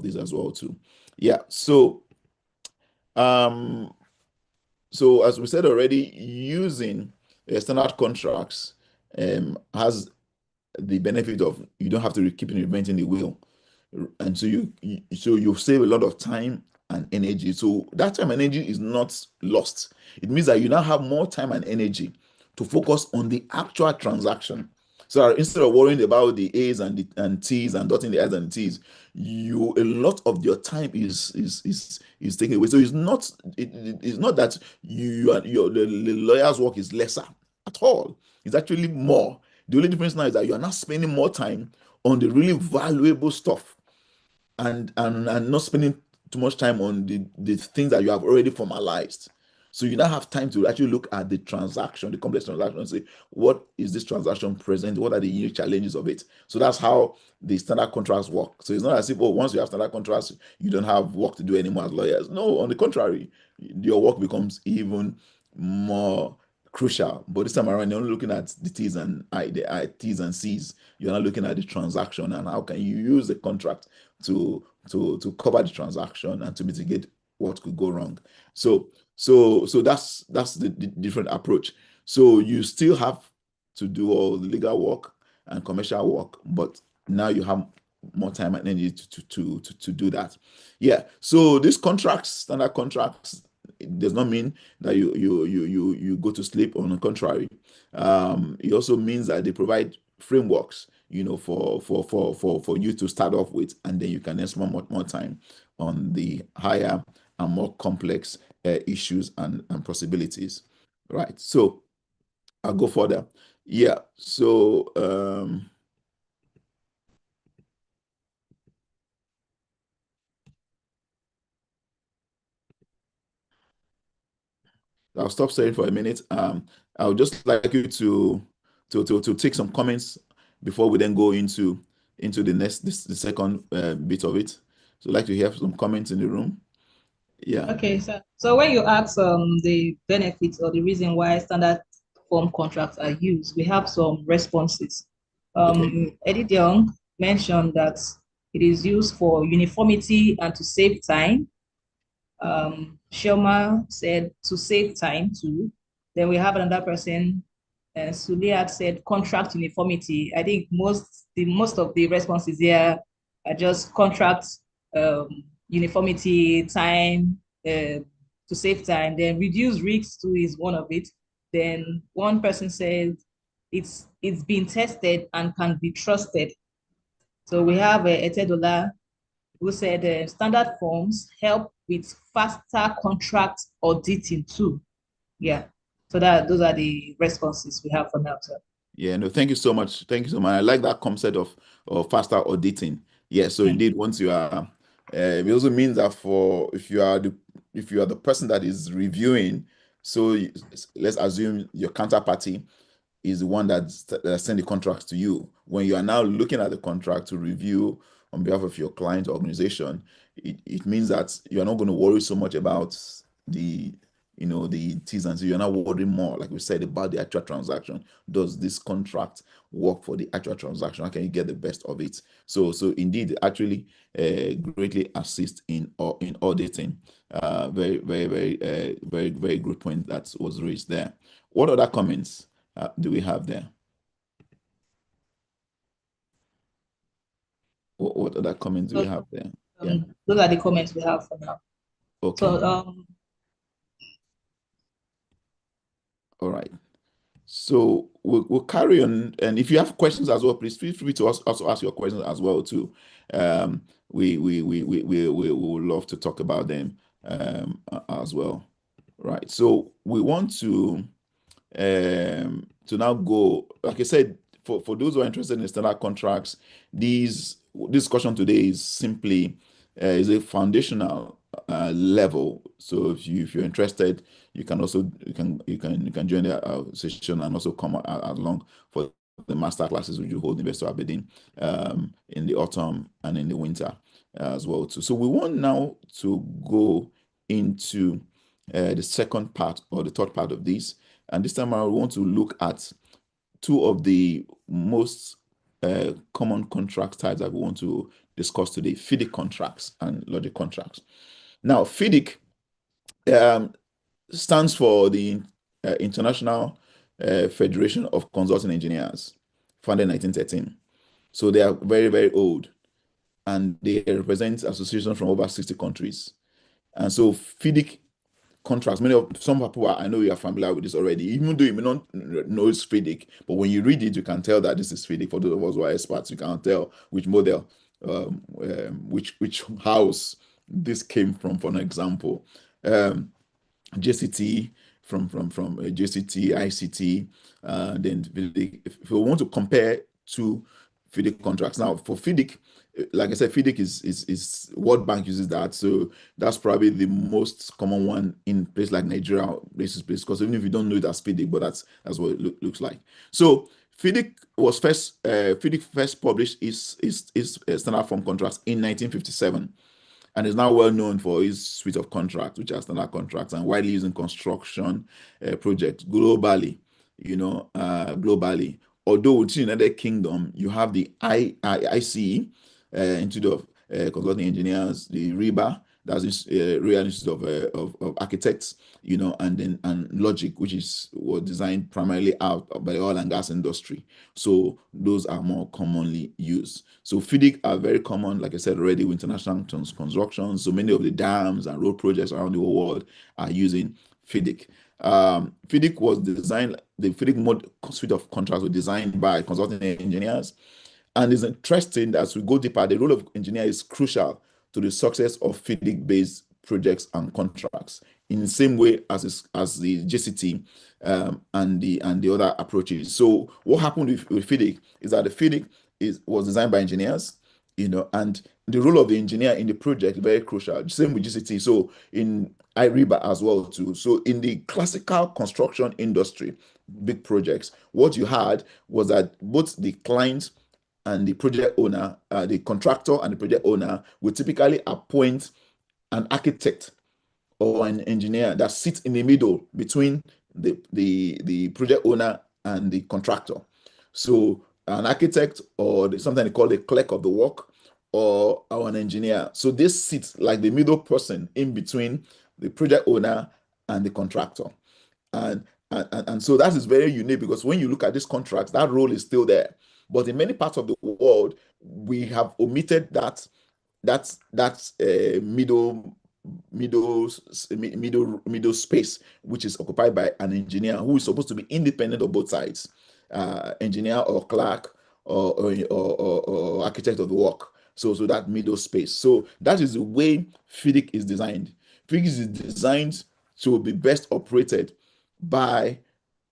these as well too. Yeah. So as we said already, using standard contracts has the benefit of you don't have to keep reinventing the wheel, and so you save a lot of time and energy. So that time and energy is not lost. It means that you now have more time and energy to focus on the actual transaction. So instead of worrying about the A's and T's and dotting the I's and T's, a lot of your time is taken away. So it's not that the lawyer's work is lesser at all. It's actually more. The only difference now is that you are not spending more time on the really valuable stuff, and not spending too much time on the things that you have already formalized. So you now have time to actually look at the transaction, the complex transaction, and say, what is this transaction present? What are the unique challenges of it? So that's how the standard contracts work. So it's not as if, once you have standard contracts, you don't have work to do anymore as lawyers. No, on the contrary, your work becomes even more crucial. But this time around, you're only looking at the T's and T's and C's. You're not looking at the transaction and how can you use the contract to cover the transaction and to mitigate what could go wrong. So that's the different approach. So you still have to do all the legal work and commercial work, but now you have more time and energy to do that. Yeah. So these contracts, standard contracts, it does not mean that you go to sleep. On the contrary, it also means that they provide frameworks, for you to start off with, and then you can then spend more time on the higher and more complex issues and possibilities. Right. So I'll go further. Yeah. So I'll stop saying for a minute. I would just like you to take some comments before we then go into the second bit of it. So I'd like to hear some comments in the room. Yeah. Okay, so when you ask the benefits or the reason why standard form contracts are used, we have some responses. Okay. Eddie Young mentioned that it is used for uniformity and to save time. Shelma said to save time too. Then we have another person, Suliat said contract uniformity. I think most of the responses here are just contract uniformity, time, to save time. Then reduce risks too is one of it. Then one person said it's been tested and can be trusted. So we have Etedola who said standard forms help with faster contract auditing too. Yeah. So those are the responses we have for now, sir. Yeah, no, thank you so much. Thank you so much. I like that concept of faster auditing. Yeah, so Mm. indeed, once you are, it also means that for if you are the person that is reviewing, so let's assume your counterparty is the one that send the contracts to you. When you are now looking at the contract to review on behalf of your client organization, it means that you are not going to worry so much about the the T's and C's. You're not worrying more, like we said, about the actual transaction. Does this contract work for the actual transaction? How can you get the best of it? So indeed, actually, greatly assist in auditing. Very good point that was raised there. What other comments do we have there? What other comments do we So have there? Yeah. those are the comments we have for now. Okay. So All right. So we'll carry on, and if you have questions as well, please feel free to also ask your questions as well too. We would love to talk about them as well. Right. So we want to now go, like I said, for those who are interested in standard contracts, this discussion today is simply is a foundational level. So if you're interested, you can also you can join the session and also come along for the master classes which you hold in Investor Aberdeen in the autumn and in the winter as well too. So we want now to go into the second part or the third part of this, and this time I want to look at two of the most common contract types that we want to discuss today: Fidic contracts and Logic contracts. Now, Fidic um, stands for the International Federation of Consulting Engineers, founded in 1913. So they are very old, and they represent associations from over 60 countries. And so Fidic contracts, some people I know you are familiar with this already, even though you may not know it's Fidic, but when you read it, you can tell that this is Fidic. For those of us who are experts, you can tell which model, which house this came from. For an example, JCT from JCT, ICT, then Fidic. If we want to compare two Fidic contracts now, for Fidic, like I said, Fidic is World Bank uses that, so that's probably the most common one in places like Nigeria, places because even if you don't know it as Fidic, but that's what it looks like. So Fidic first published its standard form contracts in 1957, and is now well known for its suite of contracts, which are standard contracts and widely used in construction projects globally. Globally. Although within the United Kingdom, you have the ICE, Institute of Consulting Engineers, the RIBA, That's this Royal Institute of Architects, and Logic, which was designed primarily out by the oil and gas industry. So those are more commonly used. So Fidic are very common, like I said already, with international construction. So many of the dams and road projects around the whole world are using Fidic. Fidic was designed, the Fidic mode suite of contracts were designed by consulting engineers. And it's interesting that as we go deeper, the role of engineer is crucial to the success of Fidic-based projects and contracts in the same way as the JCT and the other approaches. So what happened with Fidic is that the Fidic was designed by engineers, and the role of the engineer in the project is very crucial. Same with GCT. So in IRIBA as well too. So in the classical construction industry, big projects, what you had was that both the client and the project owner, the contractor and the project owner will typically appoint an architect or an engineer that sits in the middle between the project owner and the contractor. So an architect or something they call the clerk of the work or an engineer. So this sits like the middle person in between the project owner and the contractor. And so that is very unique because when you look at this contract, that role is still there. But in many parts of the world, we have omitted that middle space, which is occupied by an engineer who is supposed to be independent of both sides, engineer or clerk or architect of the work. So that middle space. So that is the way Fidic is designed. Fidic is designed to be best operated by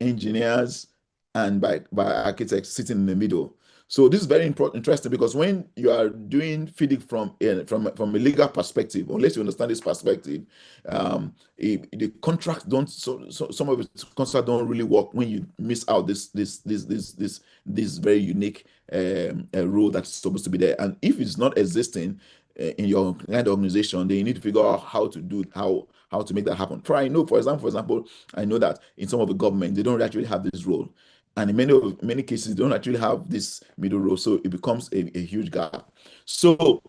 engineers and by architects sitting in the middle. So this is very interesting because when you are doing Fidic from a legal perspective, unless you understand this perspective, the contracts don't. So some of the contracts don't really work when you miss out this very unique role that's supposed to be there. And if it's not existing in your kind of organization, then you need to figure out how to make that happen. For example, I know that in some of the government they don't actually have this role. And in many cases, they don't actually have this middle role, so it becomes a huge gap. So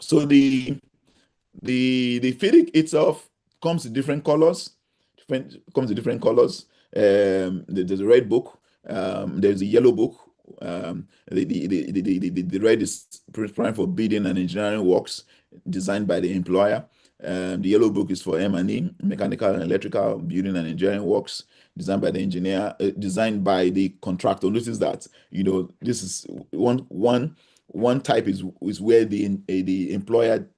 the Fidic itself comes in different colors. There's a red book. There's a yellow book. The red is prime for bidding and engineering works designed by the employer. The yellow book is for M&E, mechanical and electrical, building and engineering works designed by the engineer, designed by the contractor. Notice that this is one type is where the employer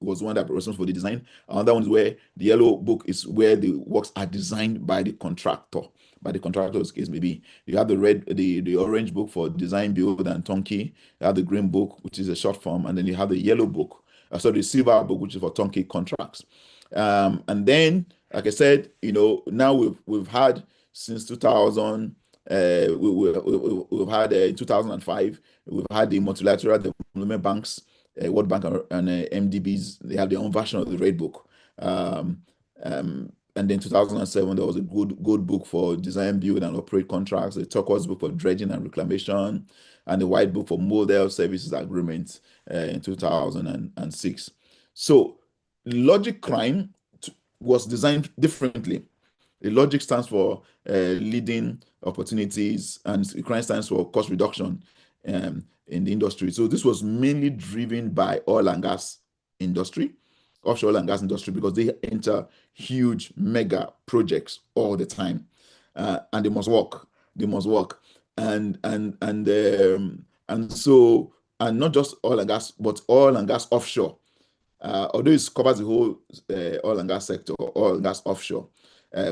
was one that was responsible for the design. Another one is where the yellow book is where the works are designed by the contractor. By the contractor's case, maybe you have the orange book for design, build, and turnkey. You have the green book, which is a short form, and then you have the yellow book, the silver book, which is for turnkey contracts. And then, like I said, now we've had since 2000. We've had in 2005. We've had the multilateral development banks. World Bank and MDBs, they have their own version of the Red Book. And then 2007, there was a good book for design, build, and operate contracts, a turquoise book for dredging and reclamation, and the white book for model services agreements in 2006. So Logic Crime was designed differently. The Logic stands for leading opportunities, and crime stands for cost reduction in the industry. So this was mainly driven by oil and gas industry, offshore oil and gas industry, because they enter huge mega projects all the time, and they must work. They must work, and so not just oil and gas, but oil and gas offshore. Although it covers the whole oil and gas sector, oil and gas offshore,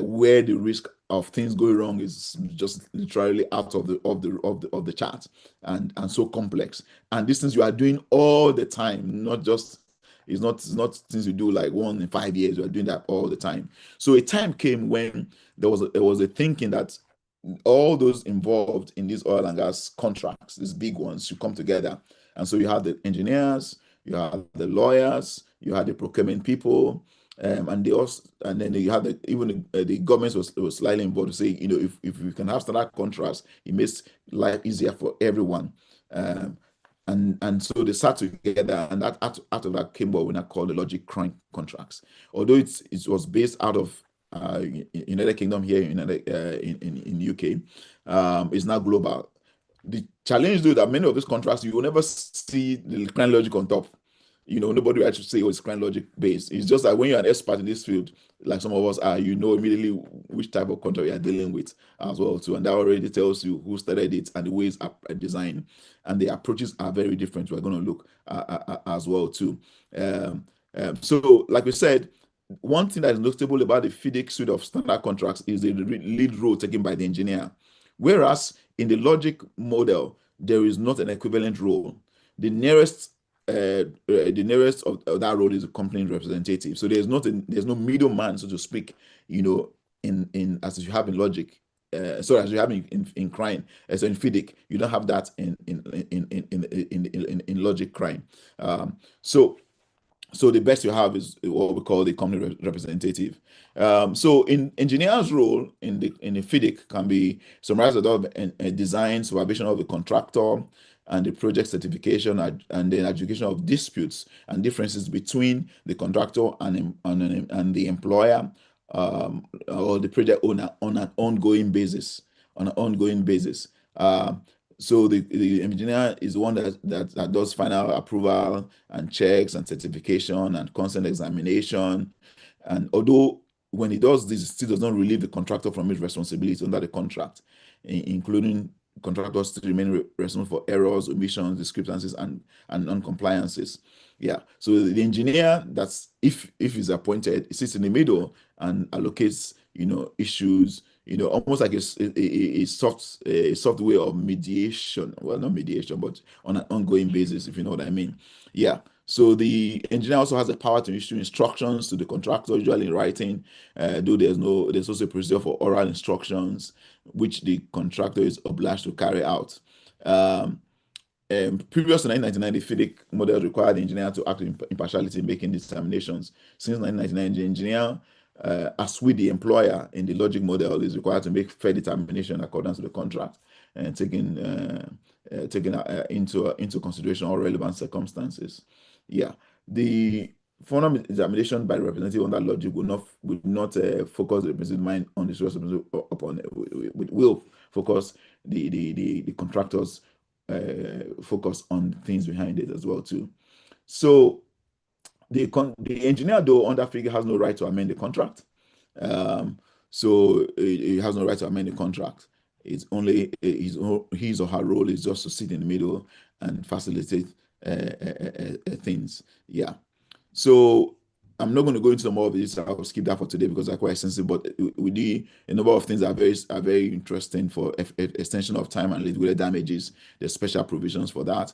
where the risk of things going wrong is just literally out of the chart and so complex. And these things you are doing all the time, it's not things you do like 1 in 5 years. You are doing that all the time. So a time came when there was a thinking that all those involved in these oil and gas contracts, these big ones, should come together. And so you have the engineers, you have the lawyers, you have the procurement people, and then you have the government was slightly involved to say, if we can have standard contracts, it makes life easier for everyone. and so they sat together, and that out of that came what we now call the Logic Crime contracts. Although it was based out of United Kingdom here in UK, it's now global. The challenge though that many of these contracts you will never see the crime logic on top. Nobody will actually say, oh, it's crime logic based. It's just that when you're an expert in this field, like some of us are, you know immediately which type of contract you are dealing with as well too. And that already tells you who started it and the ways are designed. And the approaches are very different. We're going to look as well too. So like we said, one thing that is notable about the Fidic suite of standard contracts is the lead role taken by the engineer. Whereas in the logic model, there is not an equivalent role. The nearest of that role is a company representative. So there's no middleman, so to speak, in as you have in logic. As you have in crime, so in Fidic, you don't have that in logic crime. So the best you have is what we call the company representative. So in engineer's role in the Fidic can be summarized as a design, supervision of the contractor, and the project certification and the adjudication of disputes and differences between the contractor and the employer, or the project owner on an ongoing basis. So the engineer is the one that does final approval and checks and certification and consent examination. And although when he does this, it still does not relieve the contractor from his responsibility under the contract, including contractors to remain responsible for errors, omissions, discrepancies, and non-compliances. Yeah. So the engineer, that's if he's appointed, sits in the middle and allocates, issues, almost like a soft way of mediation. Well, not mediation, but on an ongoing basis, if you know what I mean. Yeah. So the engineer also has the power to issue instructions to the contractor, usually in writing, though there's also a procedure for oral instructions, which the contractor is obliged to carry out. Previous to 1999, the Fidic model required the engineer to act with impartiality in making determinations. Since 1999, the engineer, as with the employer in the logic model, is required to make fair determination in accordance with the contract and taking into consideration all relevant circumstances. Yeah, the formal examination by the representative under logic will not focus the representative mind on the responsibility upon will focus the contractors focus on things behind it as well too. So the engineer, though, under Fidic has no right to amend the contract. So he has no right to amend the contract. It's only his or her role is just to sit in the middle and facilitate things. Yeah. So I'm not going to go into more of this. I'll skip that for today because they're quite sensitive. But a number of things are very interesting for extension of time and liquidated damages. There's special provisions for that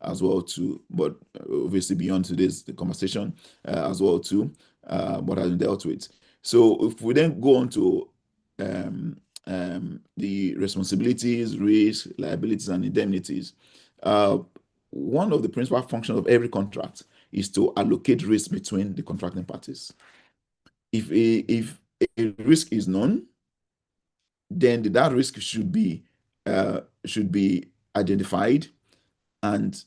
as well too. But obviously beyond today's the conversation as well too, what has been dealt with. So if we then go on to the responsibilities, risks, liabilities, and indemnities, one of the principal functions of every contract is to allocate risk between the contracting parties. If a risk is known, then that risk should be identified and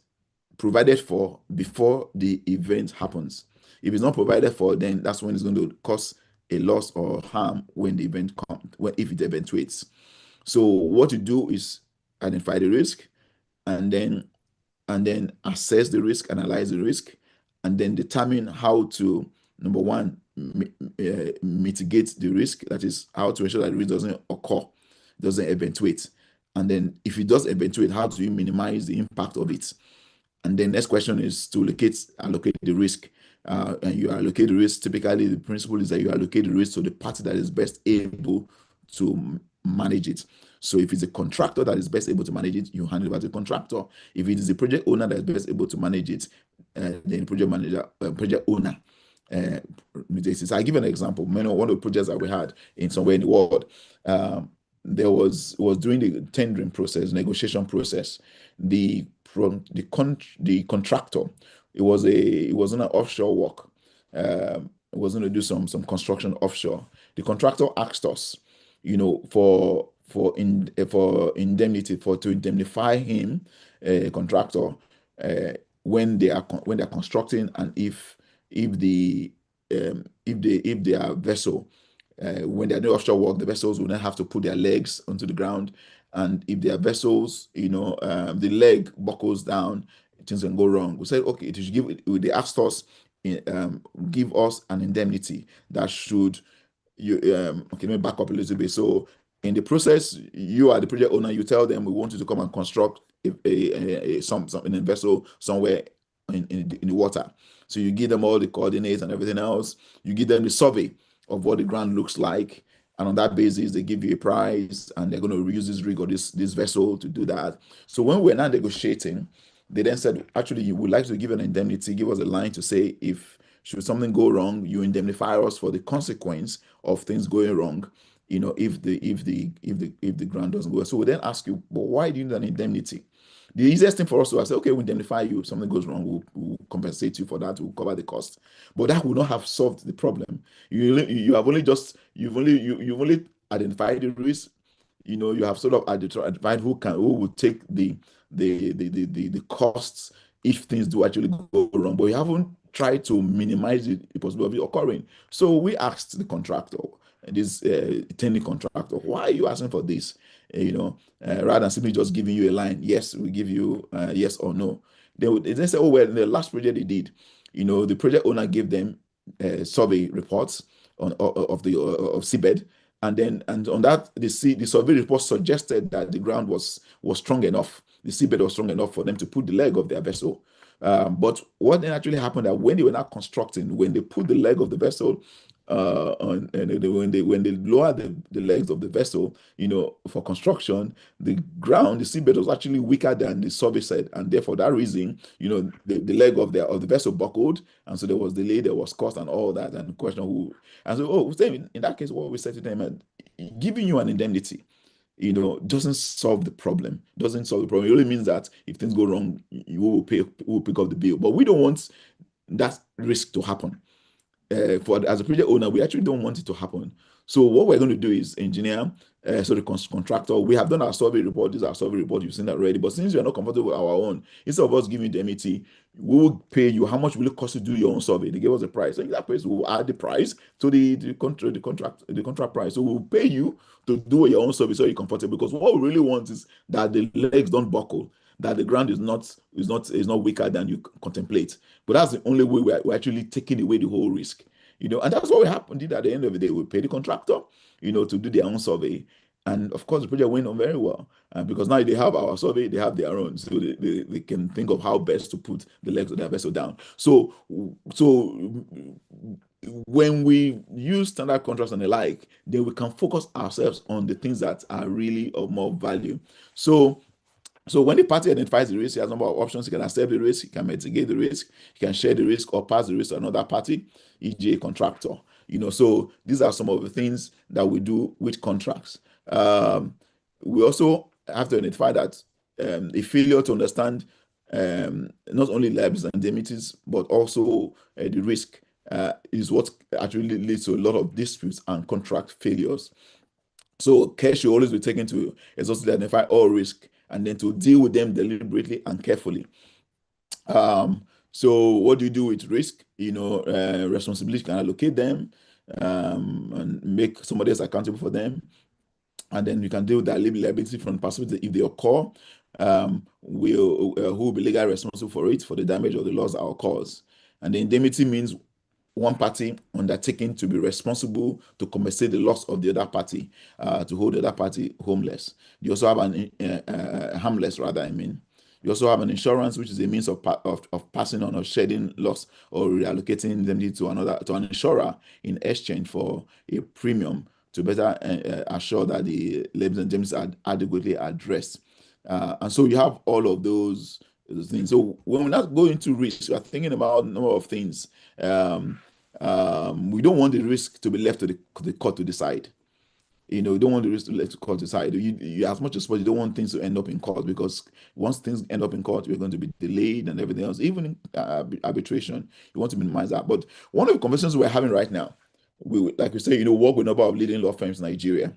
provided for before the event happens. If it's not provided for, then that's when it's going to cause a loss or harm when the event comes, if it eventuates. So what you do is identify the risk and then assess the risk, analyze the risk, and then determine how to, number one, mitigate the risk. That is how to ensure that the risk doesn't occur, doesn't eventuate. And then if it does eventuate, how do you minimize the impact of it? And then next question is to allocate the risk. And you allocate the risk. Typically, the principle is that you allocate the risk to the party that is best able to manage it. So if it's a contractor that is best able to manage it, you hand it over to the contractor. If it is the project owner that is best able to manage it, then the project owner. So I give an example. One of the projects that we had in somewhere in the world, there was during the tendering process, negotiation process, the contractor, it was on an offshore work. It was going to do some construction offshore. The contractor asked us, for for indemnity, for to indemnify him, contractor, uh, when they're constructing, and if their vessel, when they're doing offshore work, the vessels will then have to put their legs onto the ground. And if their vessels, the leg buckles down, things can go wrong. We said, okay, it should they asked us, give us an indemnity that should, okay, let me back up a little bit. So in the process, you are the project owner, you tell them we want you to come and construct a vessel somewhere in the water. So you give them all the coordinates and everything else. You give them the survey of what the ground looks like. And on that basis, they give you a price, and they're going to use this rig or this vessel to do that. So when we're now negotiating, they then said, actually, you would like to give an indemnity, give us a line to say, if should something go wrong, you indemnify us for the consequence of things going wrong. If the ground doesn't go. So we then ask you, but why do you need an indemnity? The easiest thing for us to say, okay, we indemnify you. If something goes wrong, we'll compensate you for that. We'll cover the cost. But that will not have solved the problem. You've only identified the risk. You have sort of identified who will take the costs if things do actually go wrong, but you haven't tried to minimize the possibility of it occurring. So we asked the contractor, this tenant contractor, why are you asking for this? Rather than simply just giving you a line, yes, we give you yes or no. They say, oh, well, in the last project they did, the project owner gave them survey reports of seabed. And on that, the survey report suggested that the ground was strong enough, the seabed was strong enough for them to put the leg of their vessel. But what then actually happened, that when they were not constructing, when they put the leg of the vessel when they lower the legs of the vessel, for construction, the seabed was actually weaker than the survey said, and therefore that reason, the leg of the vessel buckled, and so there was delay, there was cost, and all that, and the question who, and so in that case, what we said to them, giving you an indemnity, doesn't solve the problem. Doesn't solve the problem. It only means that if things go wrong, you will pick up the bill. But we don't want that risk to happen. As a project owner, we actually don't want it to happen. So what we're going to do is engineer, so the contractor, we have done our survey report. This is our survey report. You've seen that already. But since you're not comfortable with our own, instead of us giving the MET, we will pay you. How much will it cost to do your own survey? They give us a price. So in that price, we'll add the price to the contract price. So we'll pay you to do your own survey so you're comfortable. Because what we really want is that the legs don't buckle, that the ground is not weaker than you contemplate. But that's the only way we're actually taking away the whole risk. And that's what did at the end of the day. We pay the contractor, to do their own survey. And of course, the project went on very well, because now they have our survey, they have their own, so they can think of how best to put the legs of their vessel down. So when we use standard contracts and the like, then we can focus ourselves on the things that are really of more value. So when the party identifies the risk, he has a number of options. He can accept the risk, he can mitigate the risk, he can share the risk, or pass the risk to another party, e.g. a contractor. So these are some of the things that we do with contracts. We also have to identify that a failure to understand not only liabilities and indemnities, but also the risk is what actually leads to a lot of disputes and contract failures. So care should always be taken to exhaustively identify all risk, and then to deal with them deliberately and carefully. So what do you do with risk? Responsibility, can allocate them, and make somebody else accountable for them. And then you can deal with that liability from perspective if they occur. Who will be legally responsible for the damage or the loss that occurs. And the indemnity means one party undertaking to be responsible to compensate the loss of the other party, to hold the other party homeless. You also have harmless, rather, I mean. You also have an insurance, which is a means of passing on or shedding loss or reallocating indemnity to an insurer in exchange for a premium to better assure that the liabilities and indemnities are adequately addressed. And so you have all of those things. So when we're not going to risk, we're thinking about a number of things. We don't want the risk to be left to the court to decide. You don't want the risk to let the court decide. You as much as possible, you don't want things to end up in court, because once things end up in court, we're going to be delayed and everything else. Even in arbitration, you want to minimize that. But one of the conversations we're having right now, like we say, work with a number of leading law firms in Nigeria.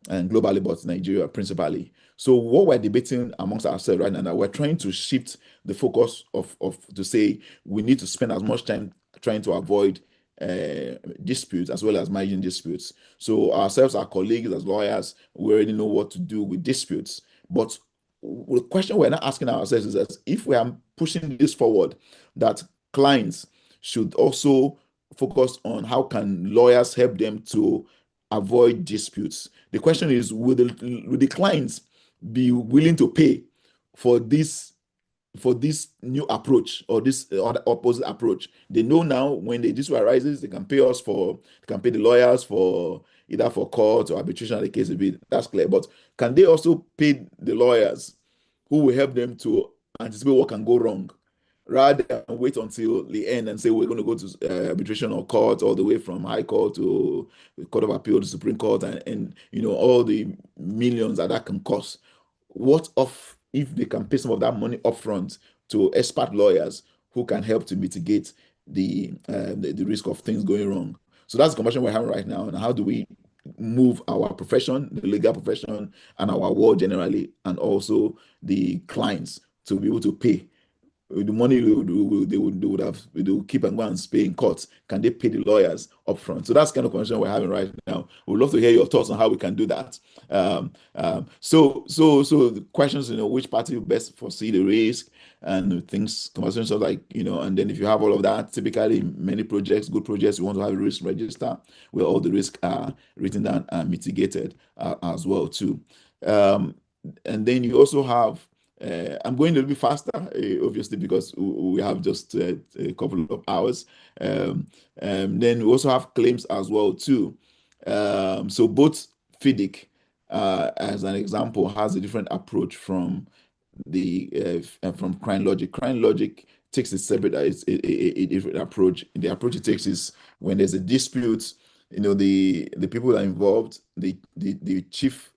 and globally, but Nigeria principally. So what we're debating amongst ourselves right now, that we're trying to shift the focus of to say we need to spend as much time trying to avoid disputes as well as managing disputes. So ourselves, our colleagues as lawyers, we already know what to do with disputes. But the question we're not asking ourselves is that if we are pushing this forward, that clients should also focus on how can lawyers help them to avoid disputes. The question is, will the clients be willing to pay for this new approach or this other opposite approach? They know now when the dispute arises, they can pay us for, they can pay the lawyers for either for court or arbitration, the case will be. That's clear. But can they also pay the lawyers who will help them to anticipate what can go wrong, rather than wait until the end and say we're going to go to arbitration or court, all the way from high court to the court of appeal to supreme court, and all the millions that can cost? What of if they can pay some of that money upfront to expert lawyers who can help to mitigate the risk of things going wrong? So that's the conversation we're having right now. And how do we move our profession, the legal profession, and our world generally, and also the clients to be able to pay the money they would keep and go and pay in courts? Can they pay the lawyers upfront? So that's the kind of conversation we're having right now. We'd love to hear your thoughts on how we can do that. So the questions, which party will best foresee the risk and things, conversations like, and then if you have all of that, typically many projects, good projects, you want to have a risk register where all the risks are written down and mitigated as well too. And then you also have I'm going a little bit faster, obviously, because we have just a couple of hours. Then we also have claims as well too. So both Fidic, as an example, has a different approach from Crime Logic. Crime Logic takes a separate, a different approach. The approach it takes is when there's a dispute, the people that are involved, the chief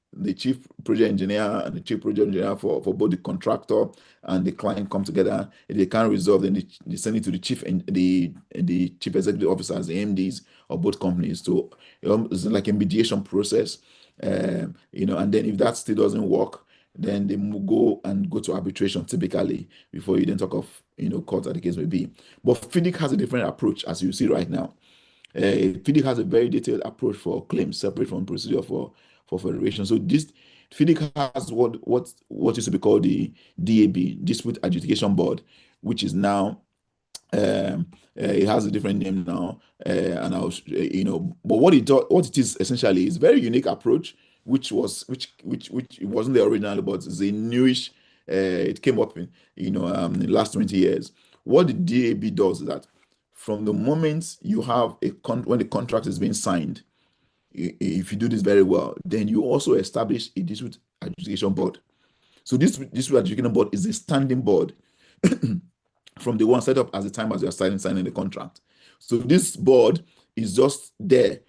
project engineer and the chief project engineer for both the contractor and the client come together. If they can't resolve, then they send it to the chief and the chief executive officers, the MDs of both companies. So it's like a mediation process, and then if that still doesn't work, then they go to arbitration typically before you then talk of court, as the case may be. But Fidic has a different approach, as you see right now. Fidic has a very detailed approach for claims, separate from procedure for federation. So this Fidic has what used to be called the DAB, Dispute Adjudication Board, which is now it has a different name now, and but what it is essentially is a very unique approach, which it wasn't the original, but it's a newish. It came up in the last 20 years. What the DAB does is that from the moment you have when the contract is being signed, if you do this very well, then you also establish a dispute adjudication board. So this dispute adjudication board is a standing board from the one set up at the time as you are signing the contract. So this board is just there,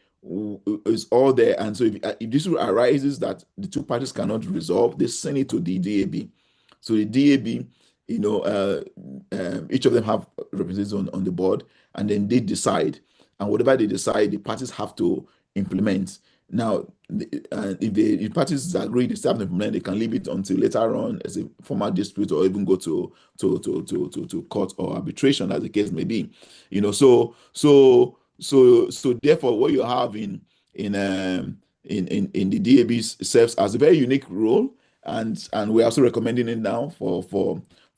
is all there. And so if this arises that the two parties cannot resolve, they send it to the DAB. So the DAB, each of them have representatives on the board, and then they decide. And whatever they decide, the parties have to implement. Now, if the parties agree they still have to implement, they can leave it until later on as a formal dispute, or even go to court or arbitration, as the case may be. So therefore, what you have in the DAB serves as a very unique role, and we're also recommending it now for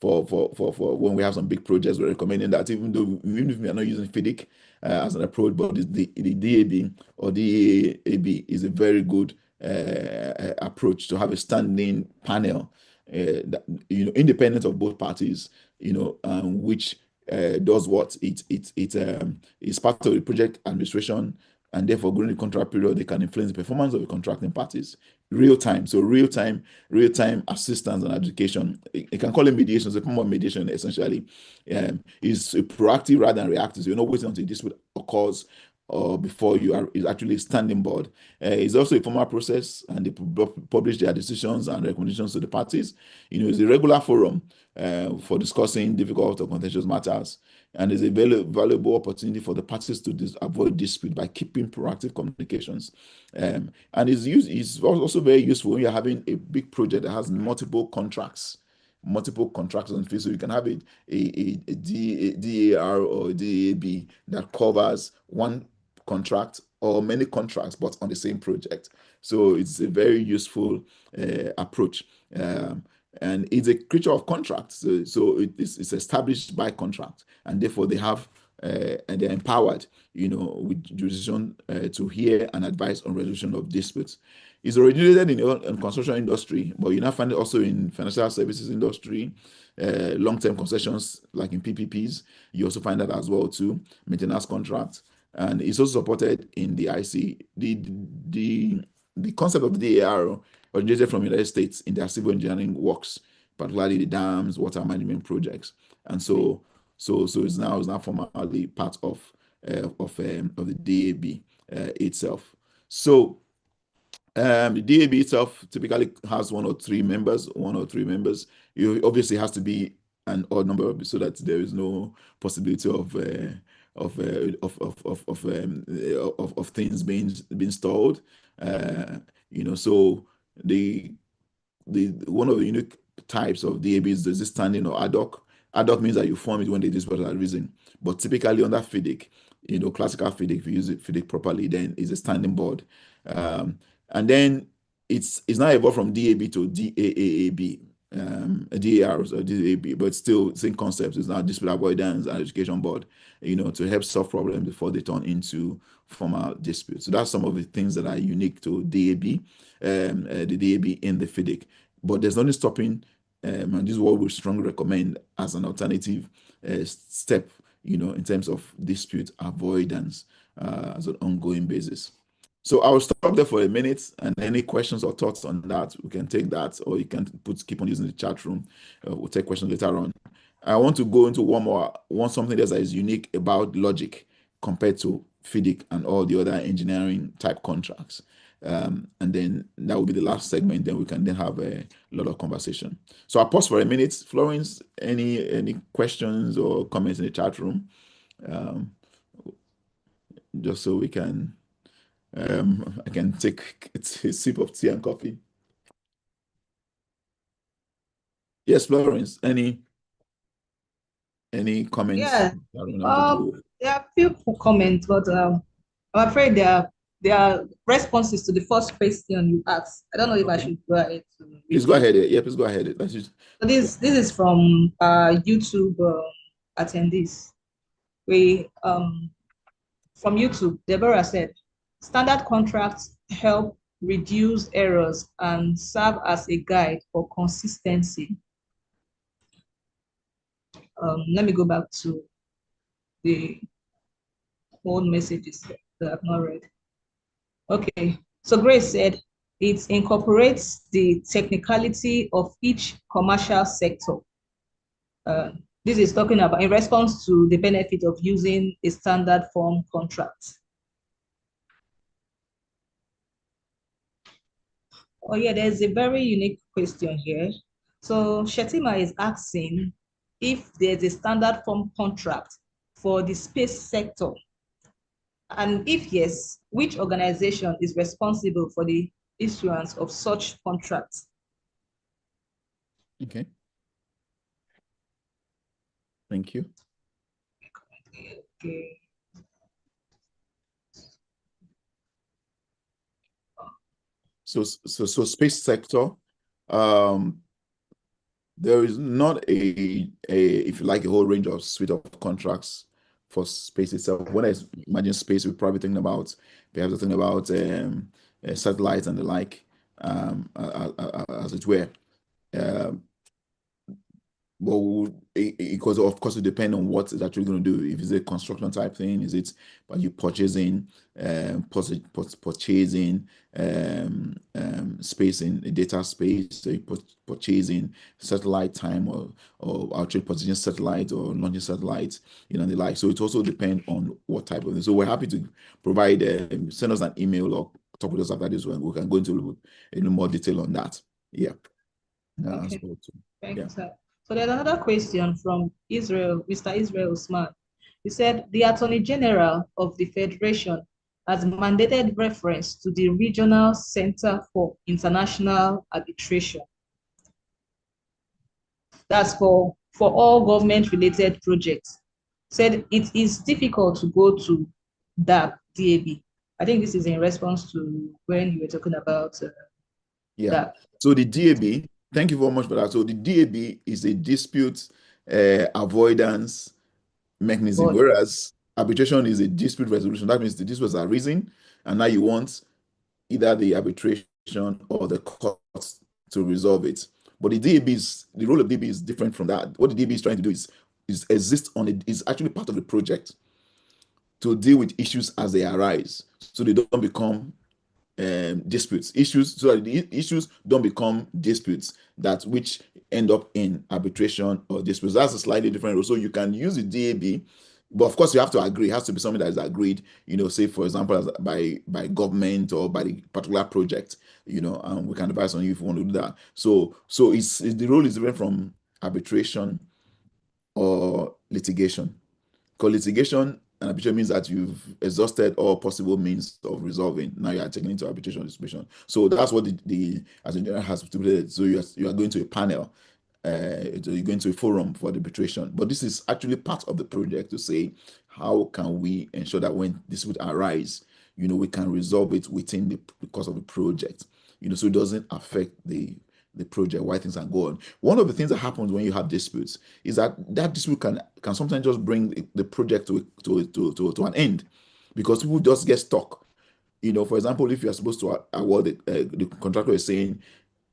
when we have some big projects. We're recommending that, even if we are not using Fidic as an approach, but the DAB or DAB is a very good approach to have a standing panel, that, independent of both parties, which does what it is part of the project administration, and therefore during the contract period they can influence the performance of the contracting parties real time. So real time assistance and education. You can call it mediation. It's a form of mediation essentially. Is proactive rather than reactive. So you're not waiting until this occurs or before you are is actually standing board. It's also a formal process, and they publish their decisions and recommendations to the parties. It's a regular forum for discussing difficult or contentious matters, and is a valuable opportunity for the parties to avoid dispute by keeping proactive communications. And it's also very useful when you're having a big project that has multiple contracts on field. So you can have a DAR or a DAB that covers one contract or many contracts, but on the same project. So it's a very useful approach. And it's a creature of contract. So it's established by contract, and therefore and they're empowered, with jurisdiction to hear and advise on resolution of disputes. It's originated in construction industry, but you now find it also in financial services industry, long-term concessions like in PPPs. You also find that as well too, maintenance contracts, and it's also supported in the IC. The concept of the DAR originated from the United States in their civil engineering works, particularly the dams, water management projects, and so it's now formally part of the DAB itself. So the DAB itself typically has one or three members. It obviously has to be an odd number so that there is no possibility of things being stalled. So the one of the unique types of DABs is standing or ad hoc. Ad hoc means that you form it when the dispute has arisen, but typically under Fidic, classical Fidic, if you use it Fidic properly, then it's a standing board. And then it's now evolved from DAB to DAAAB, DARs or DAB, but still same concepts. It's now dispute avoidance and education board, to help solve problems before they turn into formal disputes. So that's some of the things that are unique to DAB, the DAB in the Fidic. But there's nothing stopping, and this is what we strongly recommend as an alternative step, in terms of dispute avoidance as an ongoing basis. So I'll stop there for a minute, and any questions or thoughts on that, we can take that, or you can keep on using the chat room. We'll take questions later on. I want to go into something that is unique about Logic compared to Fidic and all the other engineering type contracts. And then that will be the last segment. Then we can then have a lot of conversation. So I'll pause for a minute. Florence, any questions or comments in the chat room? Just so we can, I can take a sip of tea and coffee. Yes, Florence, any comments? Yeah, there are a few comments, but I'm afraid there are responses to the first question you asked. I don't know if I should go ahead to read Please go ahead. Yeah, please go ahead. So this is from YouTube attendees. From YouTube, Deborah said, standard contracts help reduce errors and serve as a guide for consistency. Let me go back to the old messages that I've not read. Okay, so Grace said, it incorporates the technicality of each commercial sector. This is talking about in response to the benefit of using a standard form contract. Oh yeah, there's a very unique question here. So Shetima is asking if there's a standard form contract for the space sector. And if yes, which organization is responsible for the issuance of such contracts? Okay. Thank you. Okay. So space sector, there is not if you like, a whole range of suite of contracts for space itself. When I imagine space, we're probably thinking about satellites and the like, as it were. Well, because of course it depends on what it's actually going to do. If it's a construction type thing, is it are you purchasing, purchasing space in a data space, are you purchasing satellite time, or actually purchasing satellite or launching satellites, and the like. So it also depends on what type of thing. So we're happy to provide, send us an email or talk with us after this one. We can go into a little more detail on that. Yeah. As Okay, well too. thank Yeah. you, sir. So there's another question from Israel, Mr. Israel Usman. He said, the Attorney General of the Federation has mandated reference to the Regional Center for International Arbitration. That's for all government-related projects. Said it is difficult to go to DAB. I think this is in response to when you were talking about Yeah. DAB. So the DAB, thank you very much for that. So the DAB is a dispute avoidance mechanism, Body. whereas arbitration is a dispute resolution. That means the disputes are arisen, and now you want either the arbitration or the courts to resolve it. But the role of DAB is different from that. What the DAB is trying to do is exist on it, is actually part of the project to deal with issues as they arise, so they don't become disputes issues, so that the issues don't become disputes that which end up in arbitration or disputes. That's a slightly different role. So you can use the DAB, but of course you have to agree. It has to be something that is agreed, say for example by government or by the particular project, and we can advise on you if you want to do that. So it's the role is different from arbitration or litigation. Because litigation and arbitration means that you've exhausted all possible means of resolving. Now you are taking into arbitration or distribution. So that's what the as a general has stipulated. So you are going to a panel, so you're going to a forum for the arbitration. But this is actually part of the project to say how can we ensure that when this would arise, we can resolve it within the course of the project. So it doesn't affect the project, why things are going. One of the things that happens when you have disputes is that dispute can sometimes just bring the project to an end, because people just get stuck. For example, if you are supposed to award the contractor is saying,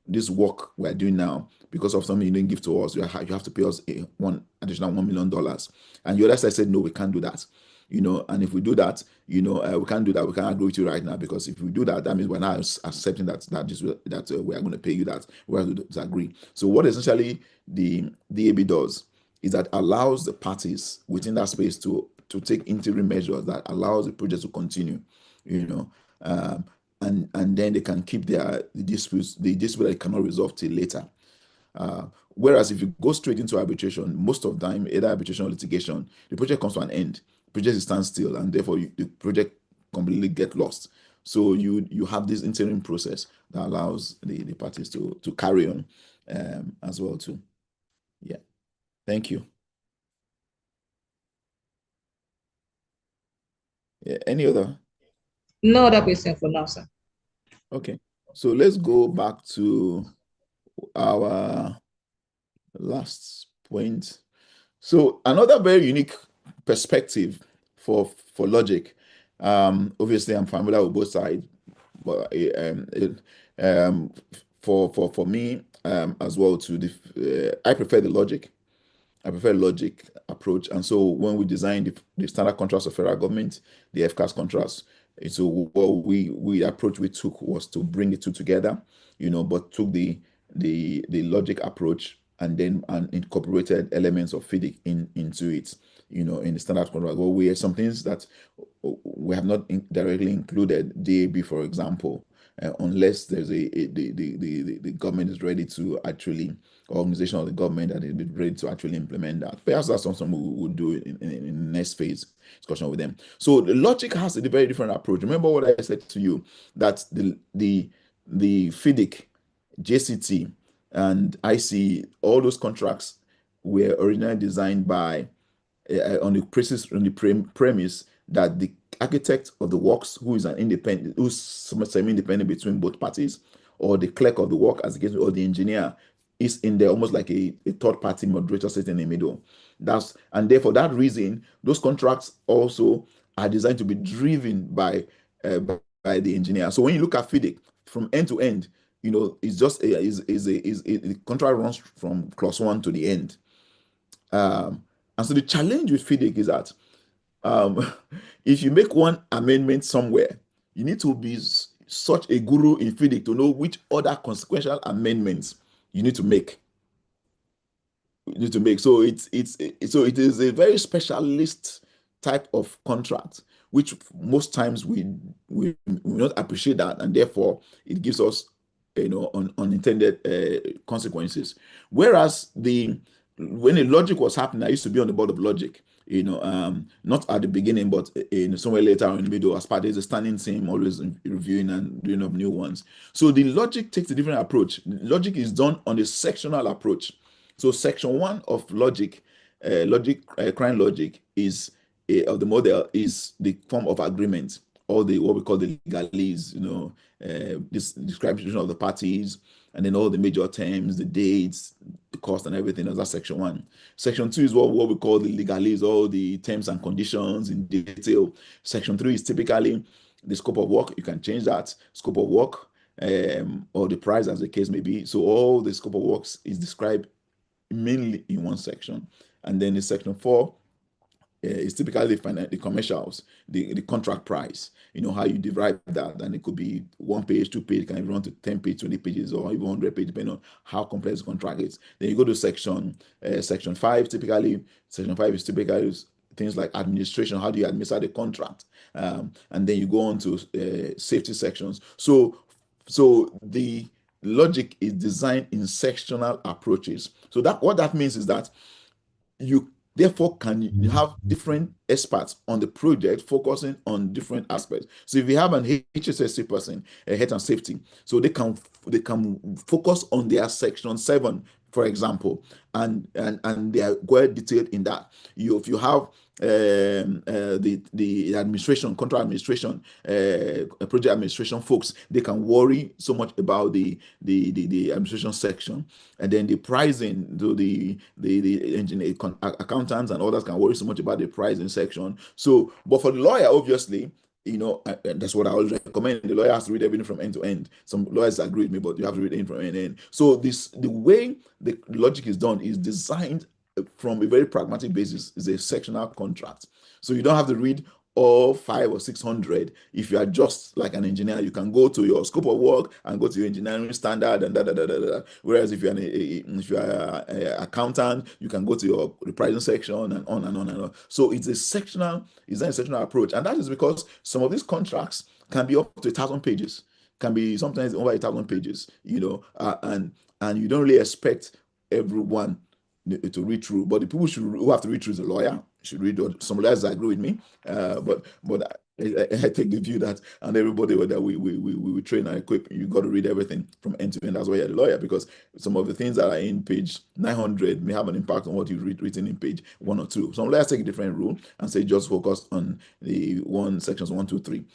this work we're doing now, because of something you didn't give to us, you have to pay us one additional $1 million, and the other side said no, we can't do that. And if we do that, we can't do that. We can't agree with you right now, because if we do that, that means we're not accepting that we are going to pay you that. We have to disagree. So what essentially the DAB does is that allows the parties within that space to take interim measures that allows the project to continue. Um, and then they can keep the dispute that they cannot resolve till later. Whereas if you go straight into arbitration, most of the time, either arbitration or litigation, the project comes to an end. The project stands still, and therefore the project completely get lost. So you have this interim process that allows the parties to carry on, as well too. Yeah. Thank you. Yeah. Any other? No other question for now, sir. Okay. So let's go back to our last point. So another very unique perspective for Logic. Obviously, I'm familiar with both sides, but for me, as well to I prefer the Logic. I prefer Logic approach. And so when we designed the standard contracts of federal government, the FCAS contracts, so what we approach we took was to bring the two together, but took the Logic approach and incorporated elements of Fidic into it, in the standard contract. Well, we have some things that we have not directly included, DAB, for example, unless there's the government is ready to actually, organization of the government that is ready to actually implement that. Perhaps that's something we will do in the next phase discussion with them. So the Logic has a very different approach. Remember what I said to you, that the Fidic, JCT, and IC, all those contracts were originally designed by on the premise that the architect of the works, who is an independent, who's semi-independent between both parties, or the clerk of the work, as the case, or the engineer, is in there almost like a third party moderator sitting in the middle. And therefore that reason, those contracts also are designed to be driven by the engineer. So when you look at FIDIC from end to end, it's just the contract runs from clause one to the end. And so the challenge with Fidic is that um, if you make one amendment somewhere, you need to be such a guru in Fidic to know which other consequential amendments you need to make. So it is a very specialist type of contract, which most times we not appreciate that, and therefore it gives us unintended consequences. Whereas the when a logic was happening, I used to be on the board of logic. Not at the beginning, but in somewhere later in the middle, as part of a standing team, always reviewing and doing up new ones. So the logic takes a different approach. Logic is done on the sectional approach. So section one of crime logic is of the model is the form of agreement, or the what we call the legalese. This description of the parties, and then all the major terms, the dates, the cost, and everything. That's section one. Section two is what we call the legalese, all the terms and conditions in detail. Section three is typically the scope of work. You can change that scope of work, or the price, as the case may be. So all the scope of works is described mainly in one section. And then in section four, it's typically the commercials, the contract price, how you derive that. And it could be 1 page, 2 page, can even run to 10 page, 20 pages, or even 100 pages, depending on how complex the contract is. Then you go to section five. Typically, section five is typically things like administration. How do you administer the contract? And then you go on to safety sections. So the logic is designed in sectional approaches. So that what that means is that you therefore can you have different experts on the project focusing on different aspects. So if you have an HSSC person, a health and safety, so they can focus on their section 7, for example, and they are well detailed in that. If you have the administration, contract administration, project administration folks, they can worry so much about the administration section, and then the pricing. So the engineer, accountants, and others can worry so much about the pricing section. So, but for the lawyer, obviously, that's what I always recommend. The lawyer has to read everything from end to end. Some lawyers agree with me, but you have to read it from end to end. So the way the logic is done is designed from a very pragmatic basis. Is a sectional contract. So you don't have to read all 500 or 600. If you are just like an engineer, you can go to your scope of work and go to your engineering standard and da da da da da. Whereas if you're an accountant, you can go to your the pricing section and on and on and on. So it's a sectional approach, and that is because some of these contracts can be up to 1,000 pages, can be sometimes over 1,000 pages. And you don't really expect everyone to read through, but the people who have to read through is a lawyer. Should read. Some lawyers agree with me, but I take the view that, and everybody that we train and equip, you got to read everything from end to end. That's why you're the lawyer, because some of the things that are in page 900 may have an impact on what you've written in page 1 or 2. Some lawyers take a different rule and say just focus on the sections 1, 2, 3.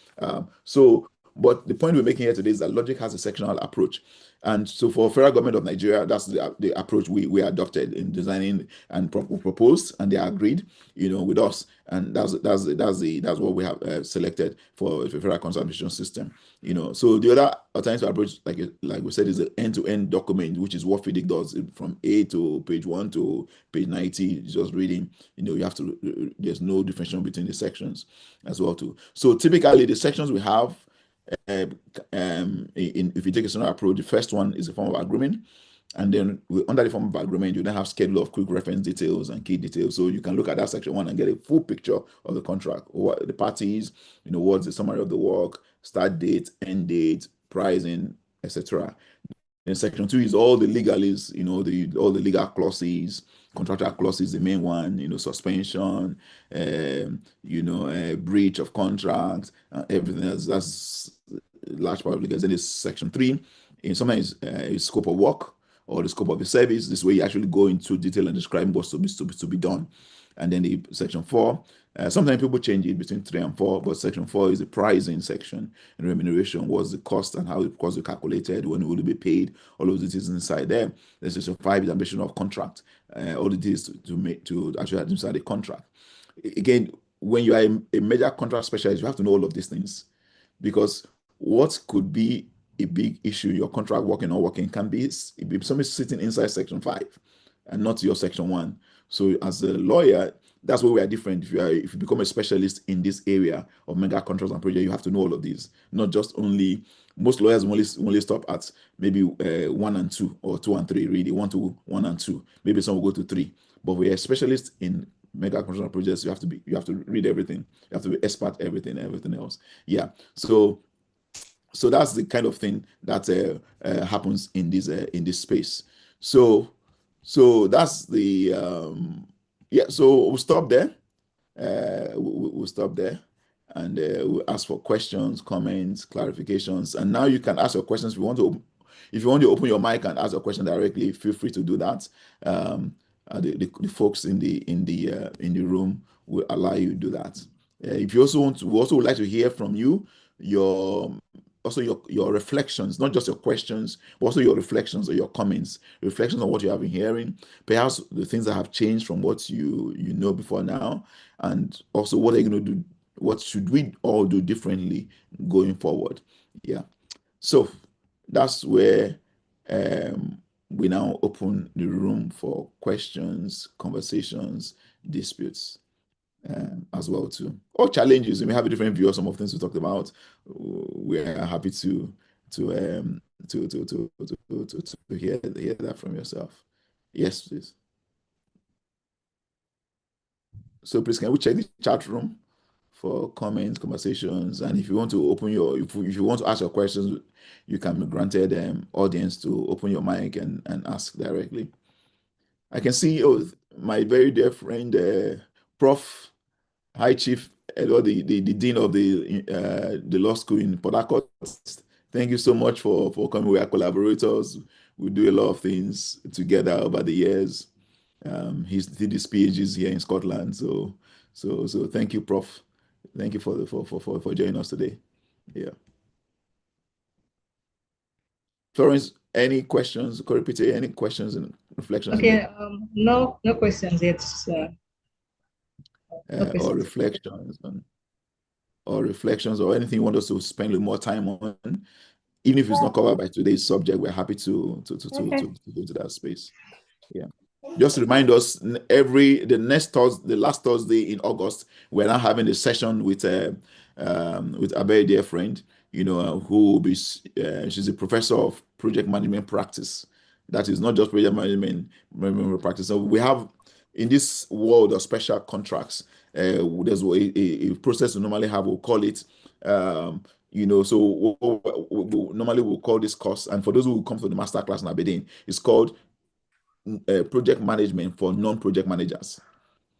But the point we're making here today is that logic has a sectional approach. And so for federal government of Nigeria, that's the approach we adopted in designing and proposed, and they agreed, with us. And that's what we have selected for the federal conservation system. So the other alternative approach, like we said, is an end-to-end document, which is what Fidic does from A to page 1 to page 90. Just reading, you have to. There's no differentiation between the sections as well too. So typically, the sections we have. If you take a similar approach, the first one is a form of agreement, and then under the form of agreement, you then have schedule of quick reference details and key details. So you can look at that section 1 and get a full picture of the contract, what the parties, what's the summary of the work, start date, end date, pricing, etc. Then section 2 is all the legalese, all the legal clauses, contractual clauses, the main one, suspension, breach of contract, everything that's large part of legal. Then is section 3. Sometimes is scope of work or the scope of the service. This way you actually go into detail and describe what's to be done. And then the section 4. Sometimes people change it between 3 and 4, but section 4 is the pricing section, and remuneration, what's the cost and how the cost is calculated, when it will be paid, all of this is inside there. Then section 5 is ambition of contract, all it is to actually administer the contract. Again, when you are a major contract specialist, you have to know all of these things, because what could be a big issue, your contract working or working, can be somebody sitting inside section 5 and not your section 1. So as a lawyer, that's where we are different. If you become a specialist in this area of mega contracts and projects, you have to know all of these. Not just only most lawyers only stop at maybe 1 and 2 or 2 and 3. Really, 1 to 1 and 2. Maybe some will go to 3. But we are specialists in mega contracts and projects. You have to read everything. You have to be expert everything else. Yeah. So that's the kind of thing that happens in this space. So that's the yeah. So we'll stop there. We'll stop there, and we'll ask for questions, comments, clarifications. And now you can ask your questions if you want to. If you want to open your mic and ask a question directly, feel free to do that. The folks in the room will allow you to do that. If you also want to, we also would like to hear from you your your reflections, not just your questions, but also your reflections or your comments, reflections on what you have been hearing, perhaps the things that have changed from what you know before now, and also what are you going to do, what should we all do differently going forward. Yeah. So that's where we now open the room for questions, conversations, disputes as well too, or challenges. We may have a different view of some of the things we talked about. We are happy to hear that from yourself. Yes, please. So please, can we check the chat room for comments, conversations, and if you want to open your, if you want to ask your questions, you can be granted audience to open your mic and ask directly. I can see my very dear friend, Prof. Hi, Chief, the dean of the law school in Port Harcourt. Thank you so much for coming. We are collaborators. We do a lot of things together over the years. He did his PhDs here in Scotland. So thank you, Prof. Thank you for joining us today. Yeah. Florence, any questions? Koripite, any questions and reflections? Okay, no questions yet. No questions. Or reflections or anything you want us to spend a little more time on, even if it's not covered by today's subject. We're happy to go to that space. Yeah. Just to remind us, the last Thursday in August, we're now having a session with a very dear friend, who will be, she's a professor of project management practice. That is not just project management practice. So we have, in this world of special contracts, there's a process we normally have. We'll call it, so normally we'll call this course, and for those who come to the master class in Aberdeen, it's called project management for non-project managers.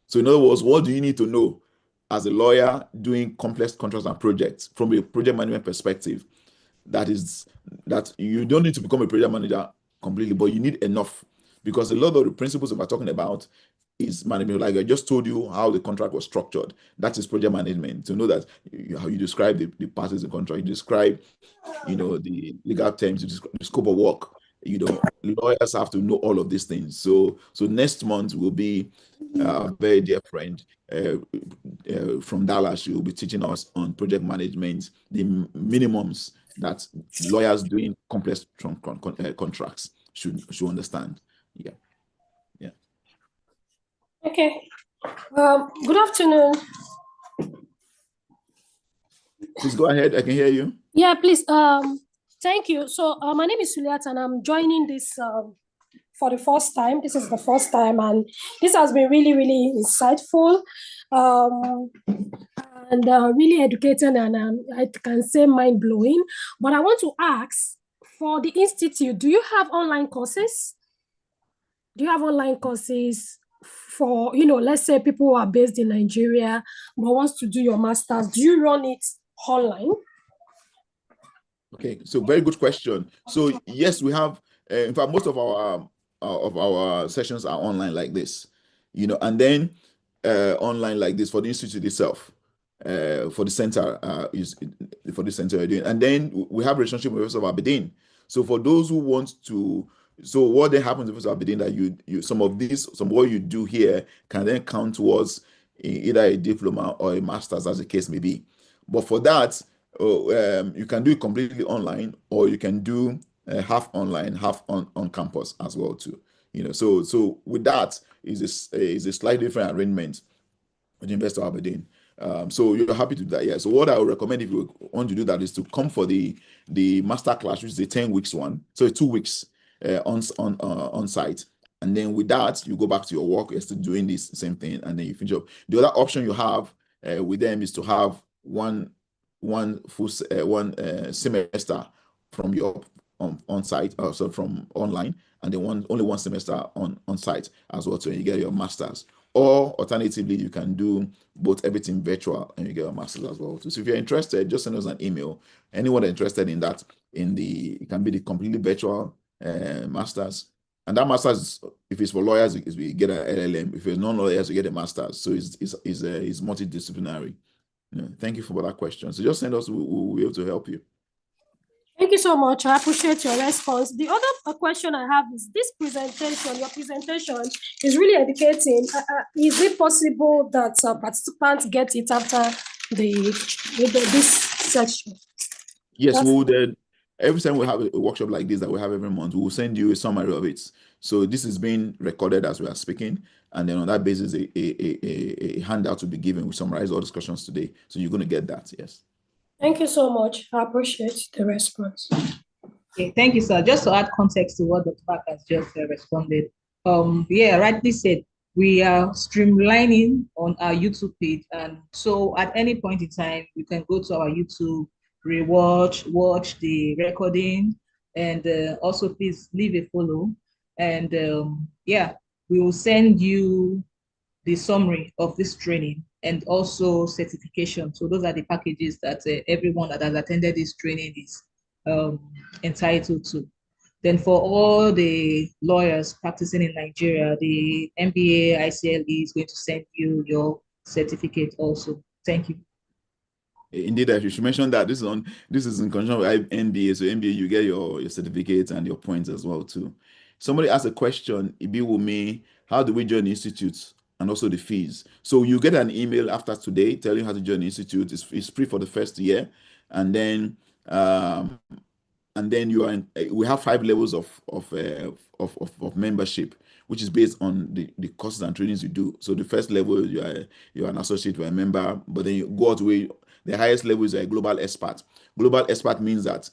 So in other words, what do you need to know as a lawyer doing complex contracts and projects from a project management perspective? That you don't need to become a project manager completely, but you need enough, because a lot of the principles that we're talking about is management. Like I just told you how the contract was structured. That is project management. To know that how you describe the parties in the contract, you describe, the legal terms, you describe the scope of work. Lawyers have to know all of these things. So next month will be a very dear friend from Dallas. She will be teaching us on project management, the minimums that lawyers doing complex contracts should understand. Yeah. Okay. Good afternoon. Please go ahead. I can hear you. Yeah, please. Thank you. So my name is Suliat, and I'm joining this for the first time. This is the first time, and this has been really, really insightful, and really educating, and I can say mind-blowing. But I want to ask, for the institute, do you have online courses? Do you have online courses for, let's say people who are based in Nigeria but wants to do your master's? Do you run it online? Okay, so very good question. So yes, we have. In fact, most of our sessions are online like this, and then online like this for the institute itself, for the center for the center we're doing, and then we have a relationship with University of Aberdeen. So for those who want to, so what then happens with Aberdeen, that some of what you do here can then count towards either a diploma or a master's, as the case may be. But for that, you can do it completely online, or you can do half online, half on campus as well too. So with that is a slightly different arrangement with Investor Aberdeen. So you're happy to do that, yeah. So what I would recommend if you want to do that is to come for the master class, which is a 10 weeks one. So 2 weeks on site. And then with that, you go back to your work, you're still doing this same thing, and then you finish up. The other option you have with them is to have one full semester from your on site, also from online, and then only one semester on site as well, so you get your masters. Or alternatively, you can do both, everything virtual, and you get a master's as well. So if you're interested, just send us an email. Anyone interested in that, it can be the completely virtual master's. And that master's, if it's for lawyers, we get an LLM. If it's non-lawyers, we get a master's. So it's multidisciplinary. Thank you for that question. So just send us, we'll be able to help you. Thank you so much. I appreciate your response. The other question I have is this presentation, your presentation is really educating. Is it possible that participants get it after this section? Yes, every time we have a workshop like this that we have every month, we will send you a summary of it. So this is being recorded as we are speaking, and then on that basis, a handout will be given. We summarize all discussions today. So you're going to get that, yes. Thank you so much. I appreciate the response. Okay, thank you, sir. Just to add context to what Dr. Park has just responded. Yeah, rightly said, we are streamlining on our YouTube page. And so at any point in time, you can go to our YouTube, watch the recording, and also please leave a follow. And yeah, we will send you the summary of this training and also certification. So those are the packages that everyone that has attended this training is entitled to. Then for all the lawyers practicing in Nigeria, the MBA ICLE is going to send you your certificate also. Thank you. Indeed, I should mention that this is in conjunction with MBA. So MBA, you get your certificates and your points as well too. Somebody asked a question, Ibi Wumi, how do we join the institute, and also the fees? So you get an email after today telling you how to join the institute. It's free for the first year, and then you are we have 5 levels of membership, which is based on the courses and trainings you do. So the first level, you're an associate, you're a member, but then you go out way. The highest level is a global expert. Global expert means that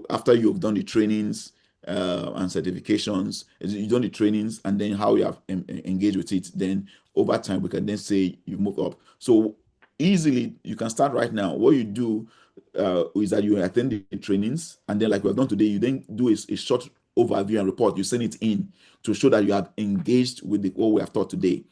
after you've done the trainings and certifications, you've done the trainings, and then how you have engaged with it, then over time we can then say you've moved up. So easily you can start right now. What you do is that you attend the trainings, and then like we've done today, you then do a short overview and report. You send it in to show that you have engaged with what we have taught today.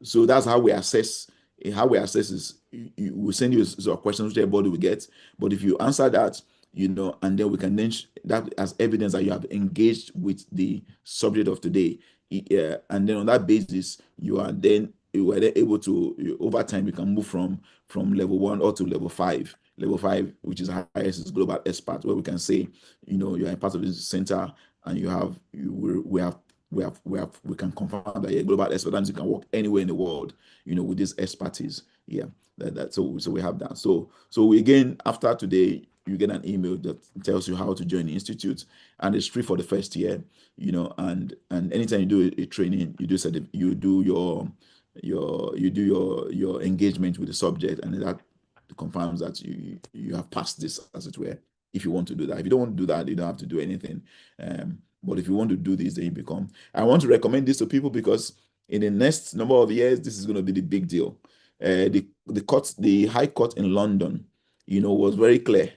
So that's how we assess. How we assess is we send you your questions, which everybody will get. But if you answer that, and then we can then that as evidence that you have engaged with the subject of today. And then on that basis, you are then able to, over time, you can move from level 1 or to level 5. Level 5, which is highest, is global expert, where we can say, you are a part of this center, and we can confirm that you're a global expert, and you can work anywhere in the world, with this expertise. Yeah, so we have that. So again, after today, you get an email that tells you how to join the institute, and it's free for the first year. And anytime you do a training, you do your engagement with the subject, and that confirms that you have passed this, as it were. If you want to do that, if you don't want to do that, you don't have to do anything. But if you want to do this, then I want to recommend this to people, because in the next number of years, this is going to be the big deal. The High Court in London, was very clear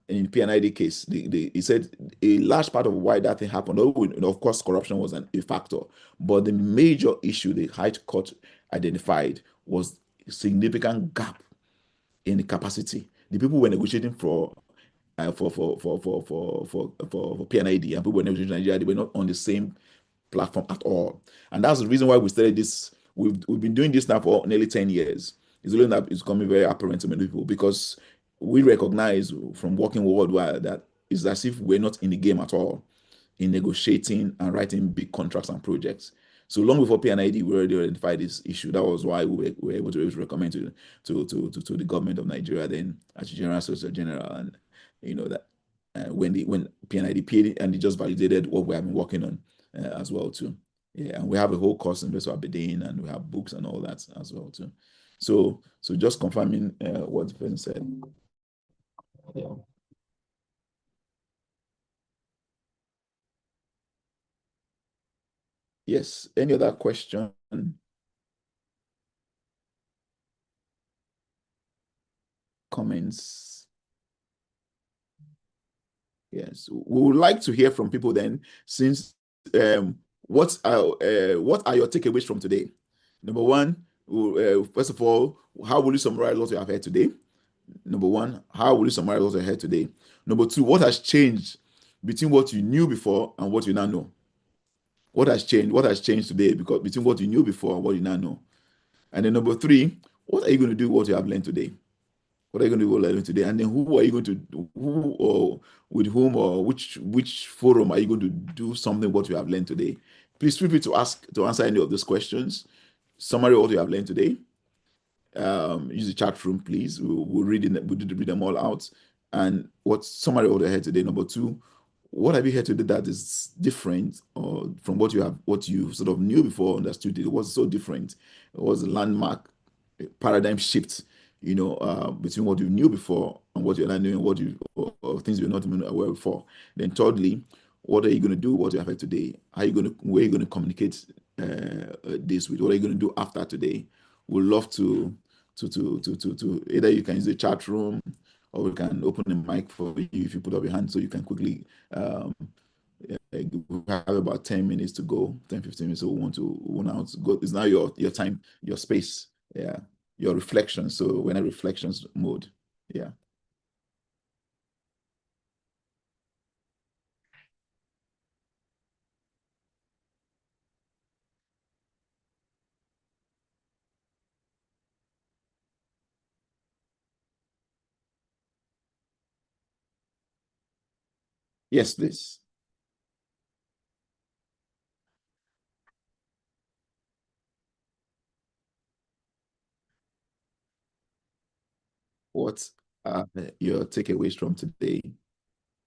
in PNID case. He said a large part of why that thing happened, of course, corruption was a factor, but the major issue the High Court identified was a significant gap in the capacity. The people were negotiating for PNID, and people were negotiating in Nigeria. They were not on the same platform at all, and that's the reason why we started this. We've been doing this now for nearly 10 years. It's really that it's becoming very apparent to many people, because we recognize from working worldwide that it's as if we're not in the game at all in negotiating and writing big contracts and projects. So long before PNID, we already identified this issue. That was why we were able to recommend to the government of Nigeria, then as General Solicitor General, and that. when PNID paid and they just validated what we have been working on as well too. Yeah, and we have a whole course in Investor Aberdeen, and we have books and all that as well too. So just confirming what the person said. Yeah. Yes. Any other question? Comments? Yes. We would like to hear from people then, since what are your takeaways from today? Number one, first of all, how will you summarize what you have heard today? Number one, how will you summarize what you heard today? Number two, what has changed between what you knew before and what you now know? What has changed? What has changed today because between what you knew before and what you now know? And then number three, what are you going to do with what you have learned today? What are you going to do with what you learned today? And then who are you going to who or with whom or which forum are you going to do something what you have learned today? Please feel free to answer any of those questions. Summary of what you have learned today. Use the chat room, please. We'll read them all out. And what summary of what I heard today. Number two, what have you heard today that is different or from what you sort of knew before, understood it? Was so different? It was a landmark paradigm shift, between what you knew before and what you're not doing, or things you're not even aware before. Then thirdly, what are you going to do? What you have heard today? Where are you going to communicate this with? What are you going to do after today? We'd love to either you can use the chat room or we can open the mic for you if you put up your hand so you can quickly. We have about 10 minutes to go, 10, 15 minutes. So we want to go. It's now your time, your space. Yeah. Your reflection. So we're in a reflections mode. Yeah. Yes, please. What are your takeaways from today?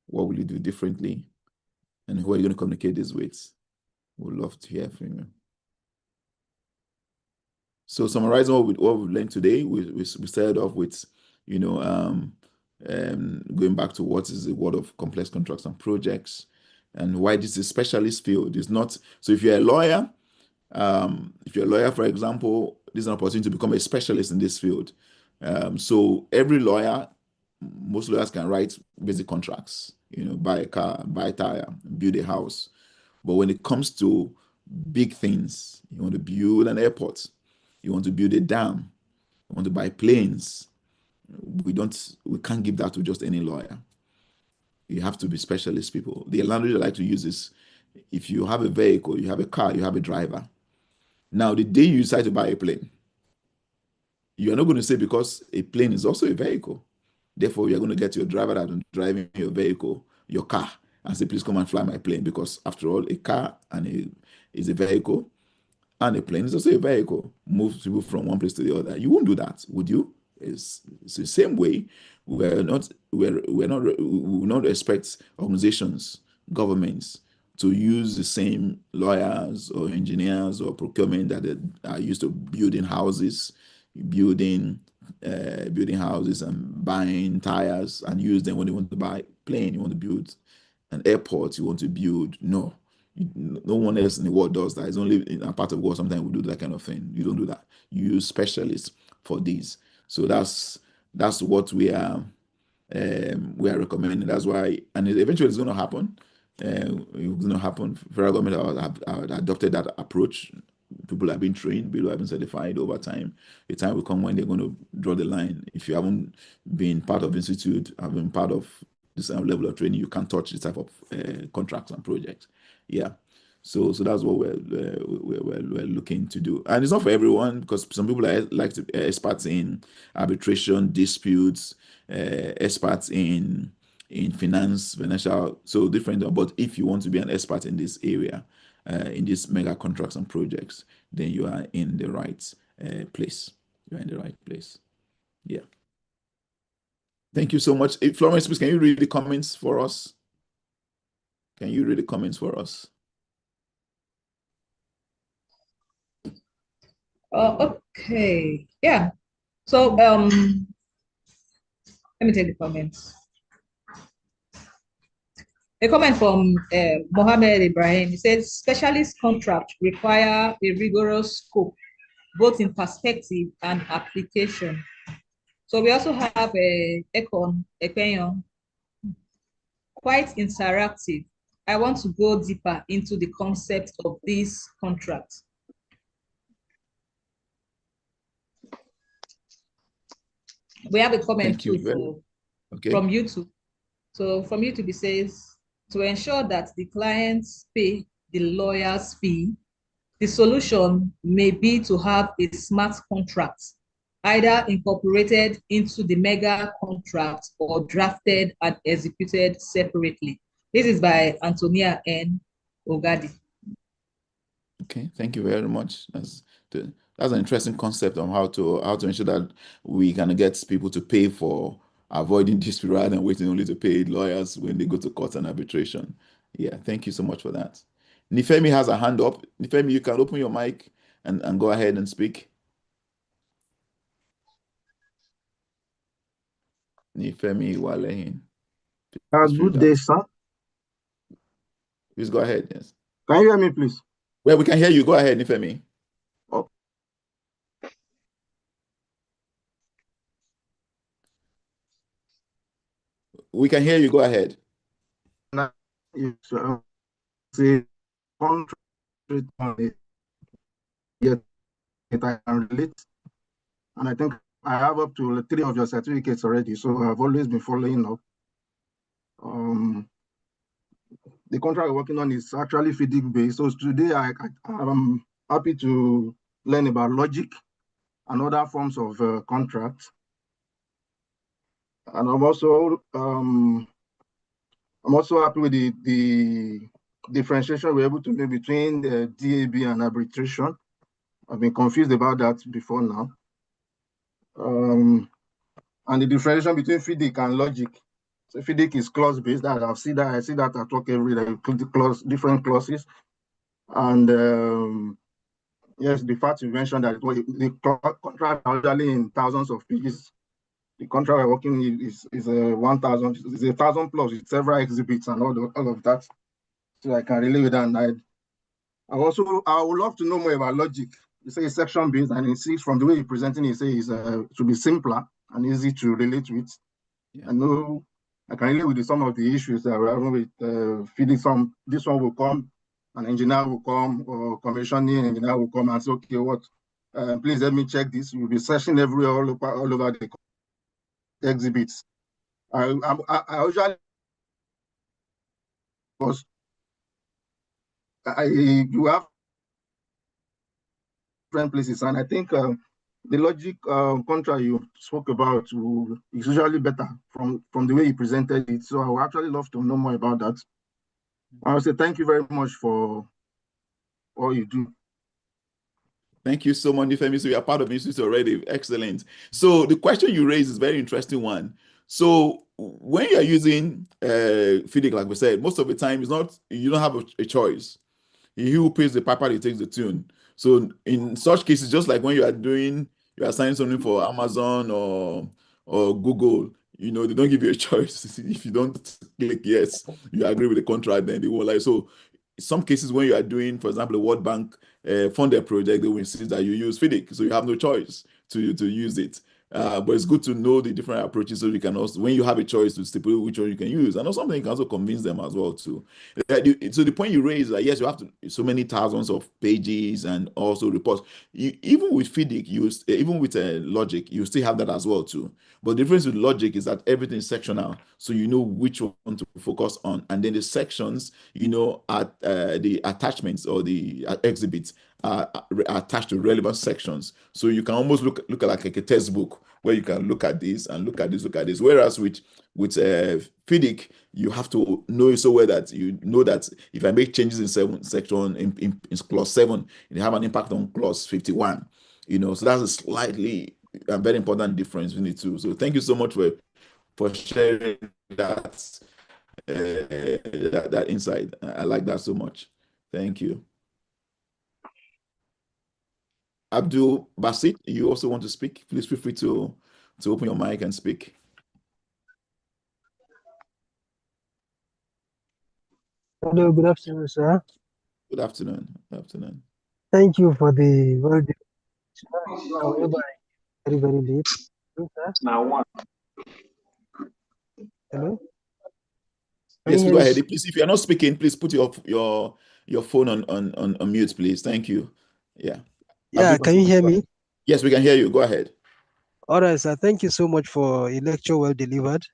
What will you do differently? And who are you going to communicate this with? We'd love to hear from you. So summarizing what we learned today, we started off with, going back to what is the world of complex contracts and projects, and why this is a specialist field. It's not so. If you're a lawyer, for example, this is an opportunity to become a specialist in this field. So every lawyer, most lawyers can write basic contracts. Buy a car, buy a tire, build a house. But when it comes to big things, you want to build an airport, you want to build a dam, you want to buy planes, we can't give that to just any lawyer. You have to be specialist people. The language I like to use is, if you have a vehicle, you have a car, you have a driver. Now, the day you decide to buy a plane, you are not going to say because a plane is also a vehicle. Therefore, you're going to get your driver that is driving your vehicle, your car, and say, please come and fly my plane. Because after all, a car is a vehicle, and a plane is also a vehicle, moves people from one place to the other. You won't do that, would you? It's the same way. We will not expect organizations, governments to use the same lawyers or engineers or procurement that are used to building houses, building houses and buying tires, and use them when you want to buy a plane, you want to build an airport, you want to build. No, no one else in the world does that. It's only in a part of the world sometimes we do that kind of thing. You don't do that. You use specialists for these. So that's what we are recommending. That's why, and eventually it's going to happen. It's going to happen. Federal government have adopted that approach. People have been trained, people have been certified over time. A time will come when they're going to draw the line. If you haven't been part of institute, have been part of this level of training, you can't touch this type of contracts and projects. Yeah. So that's what we're looking to do, and it's not for everyone, because some people are like experts in arbitration, disputes, experts in financial, so different. But if you want to be an expert in this area, in these mega contracts and projects, then you are in the right place. You're in the right place. Yeah. Thank you so much. Florence, please, can you read the comments for us? Can you read the comments for us? Okay. Yeah. So let me take the comments. A comment from Mohammed Ibrahim. He says specialist contract require a rigorous scope, both in perspective and application. So we also have a Ekon Epenyon, quite interactive. I want to go deeper into the concept of this contract. We have a comment too from YouTube. So from YouTube, it says, to ensure that the clients pay the lawyer's fee, the solution may be to have a smart contract, either incorporated into the mega contract or drafted and executed separately. This is by Antonia N. Ogadi. Okay, thank you very much. That's an interesting concept on how to ensure that we can get people to pay for avoiding dispute rather than waiting only to pay lawyers when they go to court and arbitration. Yeah, thank you so much for that. Nifemi has a hand up. Nifemi, you can open your mic and go ahead and speak. Nifemi Walehin. Good day, sir. Please go ahead. Yes. Can you hear me, please? Well, we can hear you. Go ahead, Nifemi. Oh. We can hear you. Go ahead. Say contract on it. Yet I can relate, and I think I have up to 3 of your certificates already, so I've always been following up. The contract we're working on is actually Fidic based. So today I'm happy to learn about Logic and other forms of contracts. And I'm also happy with the differentiation we're able to make between the DAB and arbitration. I've been confused about that before now. And the differentiation between Fidic and Logic. So Fidic is clause-based. I see that at work every day, different clauses. And yes, the fact you mentioned that the contract are usually in thousands of pages. The contract we're working is 1,000, is 1,000 plus with several exhibits and all of that. So I can relate with that. And I would love to know more about Logic. You say it's section based, and it seems from the way you're presenting it, it to be simpler and easy to relate with. Yeah. I know I can relate with some of the issues that we're having with feeding. This one will come, an engineer will come, or commissioning engineer will come and say, okay, what? Please let me check this. You'll be searching everywhere, all over the exhibits. I usually, because you have different places, and I think the Logic contract you spoke about is usually better from the way you presented it. So I would actually love to know more about that. I would say thank you very much for all you do. Thank you so much, Nifemi. So you are part of the institute already. Excellent. So the question you raised is a very interesting one. So when you're using Fidic, like we said, most of the time you don't have a choice. He who pays the piper, he takes the tune. So in such cases, just like when you are signing something for Amazon or Google, they don't give you a choice. If you don't click yes, you agree with the contract, then they won't like. So in some cases, when you are doing, for example, a World Bank funded project, they will insist that you use Fidic. So you have no choice to use it. But it's good to know the different approaches so you can also, when you have a choice, to stipulate which one you can use. And also something you can also convince them as well too. So the point you raise is that yes, you have so many thousands of pages and also reports. Even with Fidic, even with Logic, you still have that as well too. But the difference with Logic is that everything is sectional, so you know which one to focus on, and then the sections, at the attachments or the exhibits are attached to relevant sections. So you can almost look at like a textbook where you can look at this and look at this. Whereas with Fidic, you have to know it so well that you know that if I make changes in section in clause 7, it have an impact on clause 51. So that's a slightly very important difference between the two. So thank you so much for for sharing that that insight. I like that so much. Thank you. Abdul Basit, you also want to speak? Please feel free to open your mic and speak. Hello, good afternoon, sir. Good afternoon. Good afternoon. Thank you for the however, very, very late. Hello, sir. Hello? Can Yes, you go hear me? ahead. Please, if you're not speaking, please put your phone on mute, please. Thank you. Yeah. Yeah, Abdul can you Basit, hear go ahead. me? Yes, we can hear you. Go ahead. All right, sir. Thank you so much for a lecture well delivered.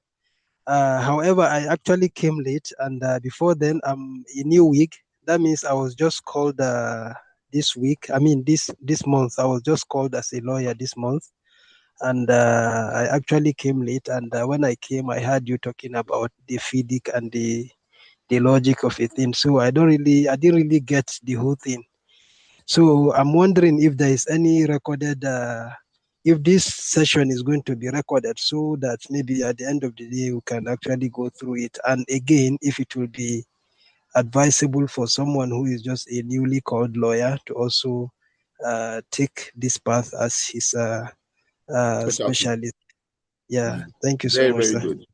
However, I actually came late, and before then, I'm a new week. That means I was just called this week. I mean, this month, I was just called as a lawyer this month, and I actually came late. And when I came, I heard you talking about the Fidic and the logic of a thing. So I didn't really get the whole thing. So I'm wondering if there is any recorded, if this session is going to be recorded, so that maybe at the end of the day we can actually go through it. And again, if it will be advisable for someone who is just a newly called lawyer to also take this path as his specialist. Yeah, thank you so Very, much, very sir. good.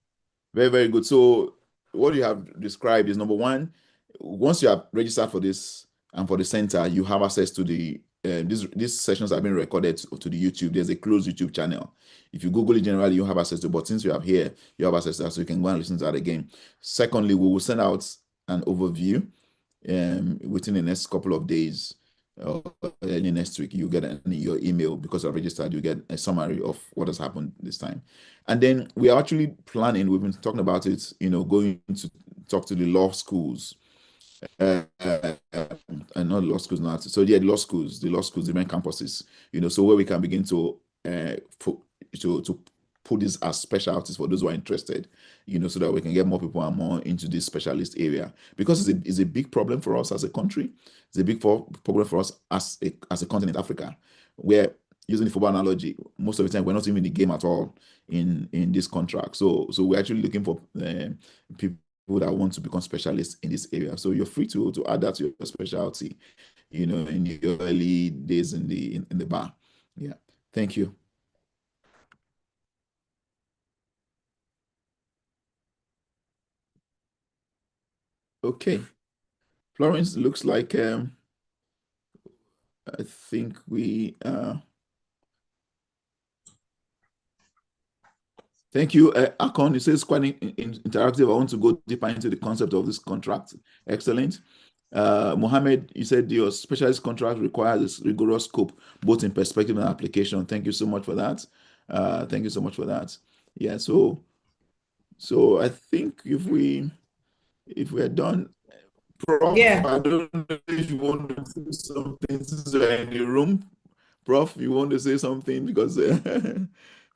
Very, very good. So what you have described is, number one, once you have registered for this and for the center, you have access to the these sessions have been recorded to the YouTube. There's a closed YouTube channel. If you Google it generally, you have access to it. But since you are here, you have access to that, so you can go and listen to that again. Secondly, we will send out an overview within the next couple of days. Early next week, you get your email. Because you're registered, you get a summary of what has happened this time. And then we are actually planning, we've been talking about it, going to talk to the law schools, and not law schools now. So yeah, the law schools, the main campuses, so where we can begin to put this as specialties for those who are interested, so that we can get more people and more into this specialist area, because it's a big problem for us as a country. It's a big problem for us as a continent, Africa, where, using the football analogy, most of the time we're not even in the game at all in this contract. So we're actually looking for people that want to become specialists in this area. So you're free to add that to your specialty, in your early days in the bar. Yeah. Thank you. Okay. Florence, looks like I think we thank you. Akon, it says quite interactive. I want to go deeper into the concept of this contract. Excellent. Mohammed, you said your specialist contract requires a rigorous scope, both in perspective and application. Thank you so much for that. Thank you so much for that. Yeah, so I think if we're done, Prof, Yeah. I don't know if you want to say something since you're in the room. Prof, you want to say something? Because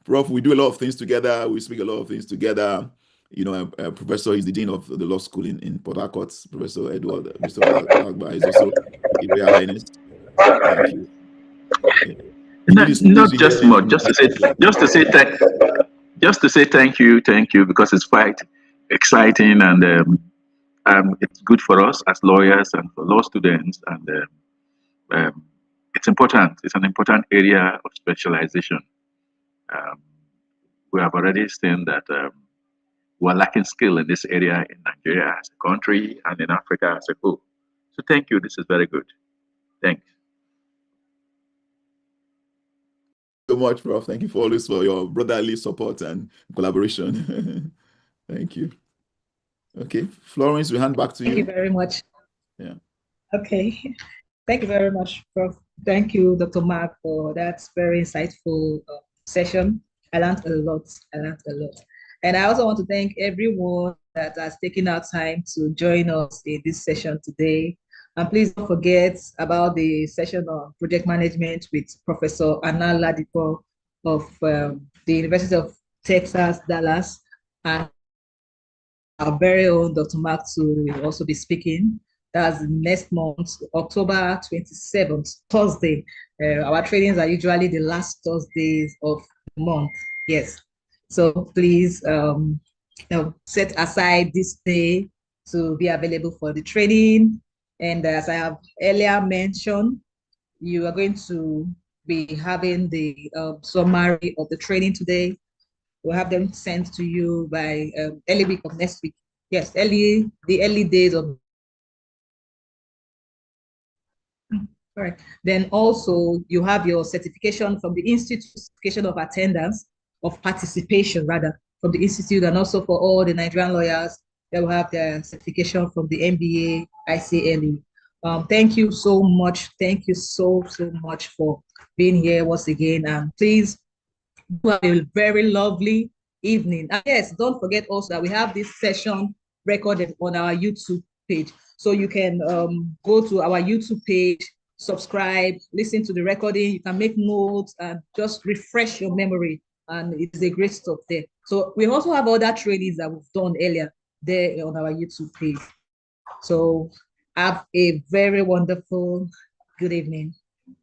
Prof, we do a lot of things together. We speak a lot of things together. Professor is the dean of the law school in Port Harcourt. Professor Edward Mr. Agba is also a Royal Highness. Thank you. Yeah. Not just more, just to say thank you, because it's quite exciting, and it's good for us as lawyers and for law students, and it's important. It's an important area of specialization. We have already seen that we're lacking skill in this area in Nigeria as a country and in Africa as a whole. So thank you. This is very good. Thanks. So much, Prof. Thank you for your brotherly support and collaboration. Thank you. Okay, Florence, we hand back to you. Thank you very much. Yeah. Okay. Thank you very much, Prof. Thank you, Dr. Mark, for that very insightful session. I learned a lot. And I also want to thank everyone that has taken our time to join us in this session today. And please don't forget about the session on project management with Professor Anna Ladipo of the University of Texas, Dallas, and our very own Dr. Mark will also be speaking. That's next month, October 27th, Thursday. Our trainings are usually the last Thursdays of the month. Yes. So please set aside this day to be available for the training. And as I have earlier mentioned, you are going to be having the summary of the training today. We'll have them sent to you by early week of next week. Yes, the early days of. Correct. Then also you have your certification from the Institute, certification of attendance, of participation rather, from the Institute, and also for all the Nigerian lawyers, they will have their certification from the MBA, ICLE. Thank you so much. Thank you so much for being here once again. And please have a very lovely evening. And yes, don't forget also that we have this session recorded on our YouTube page. So you can go to our YouTube page, subscribe, listen to the recording. You can make notes and just refresh your memory. And it's a great stuff there. So we also have other trainings that we've done earlier there on our YouTube page. So have a very wonderful good evening.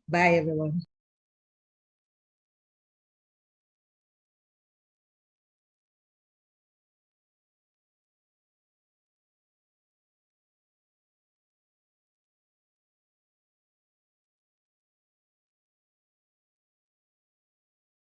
Bye, everyone.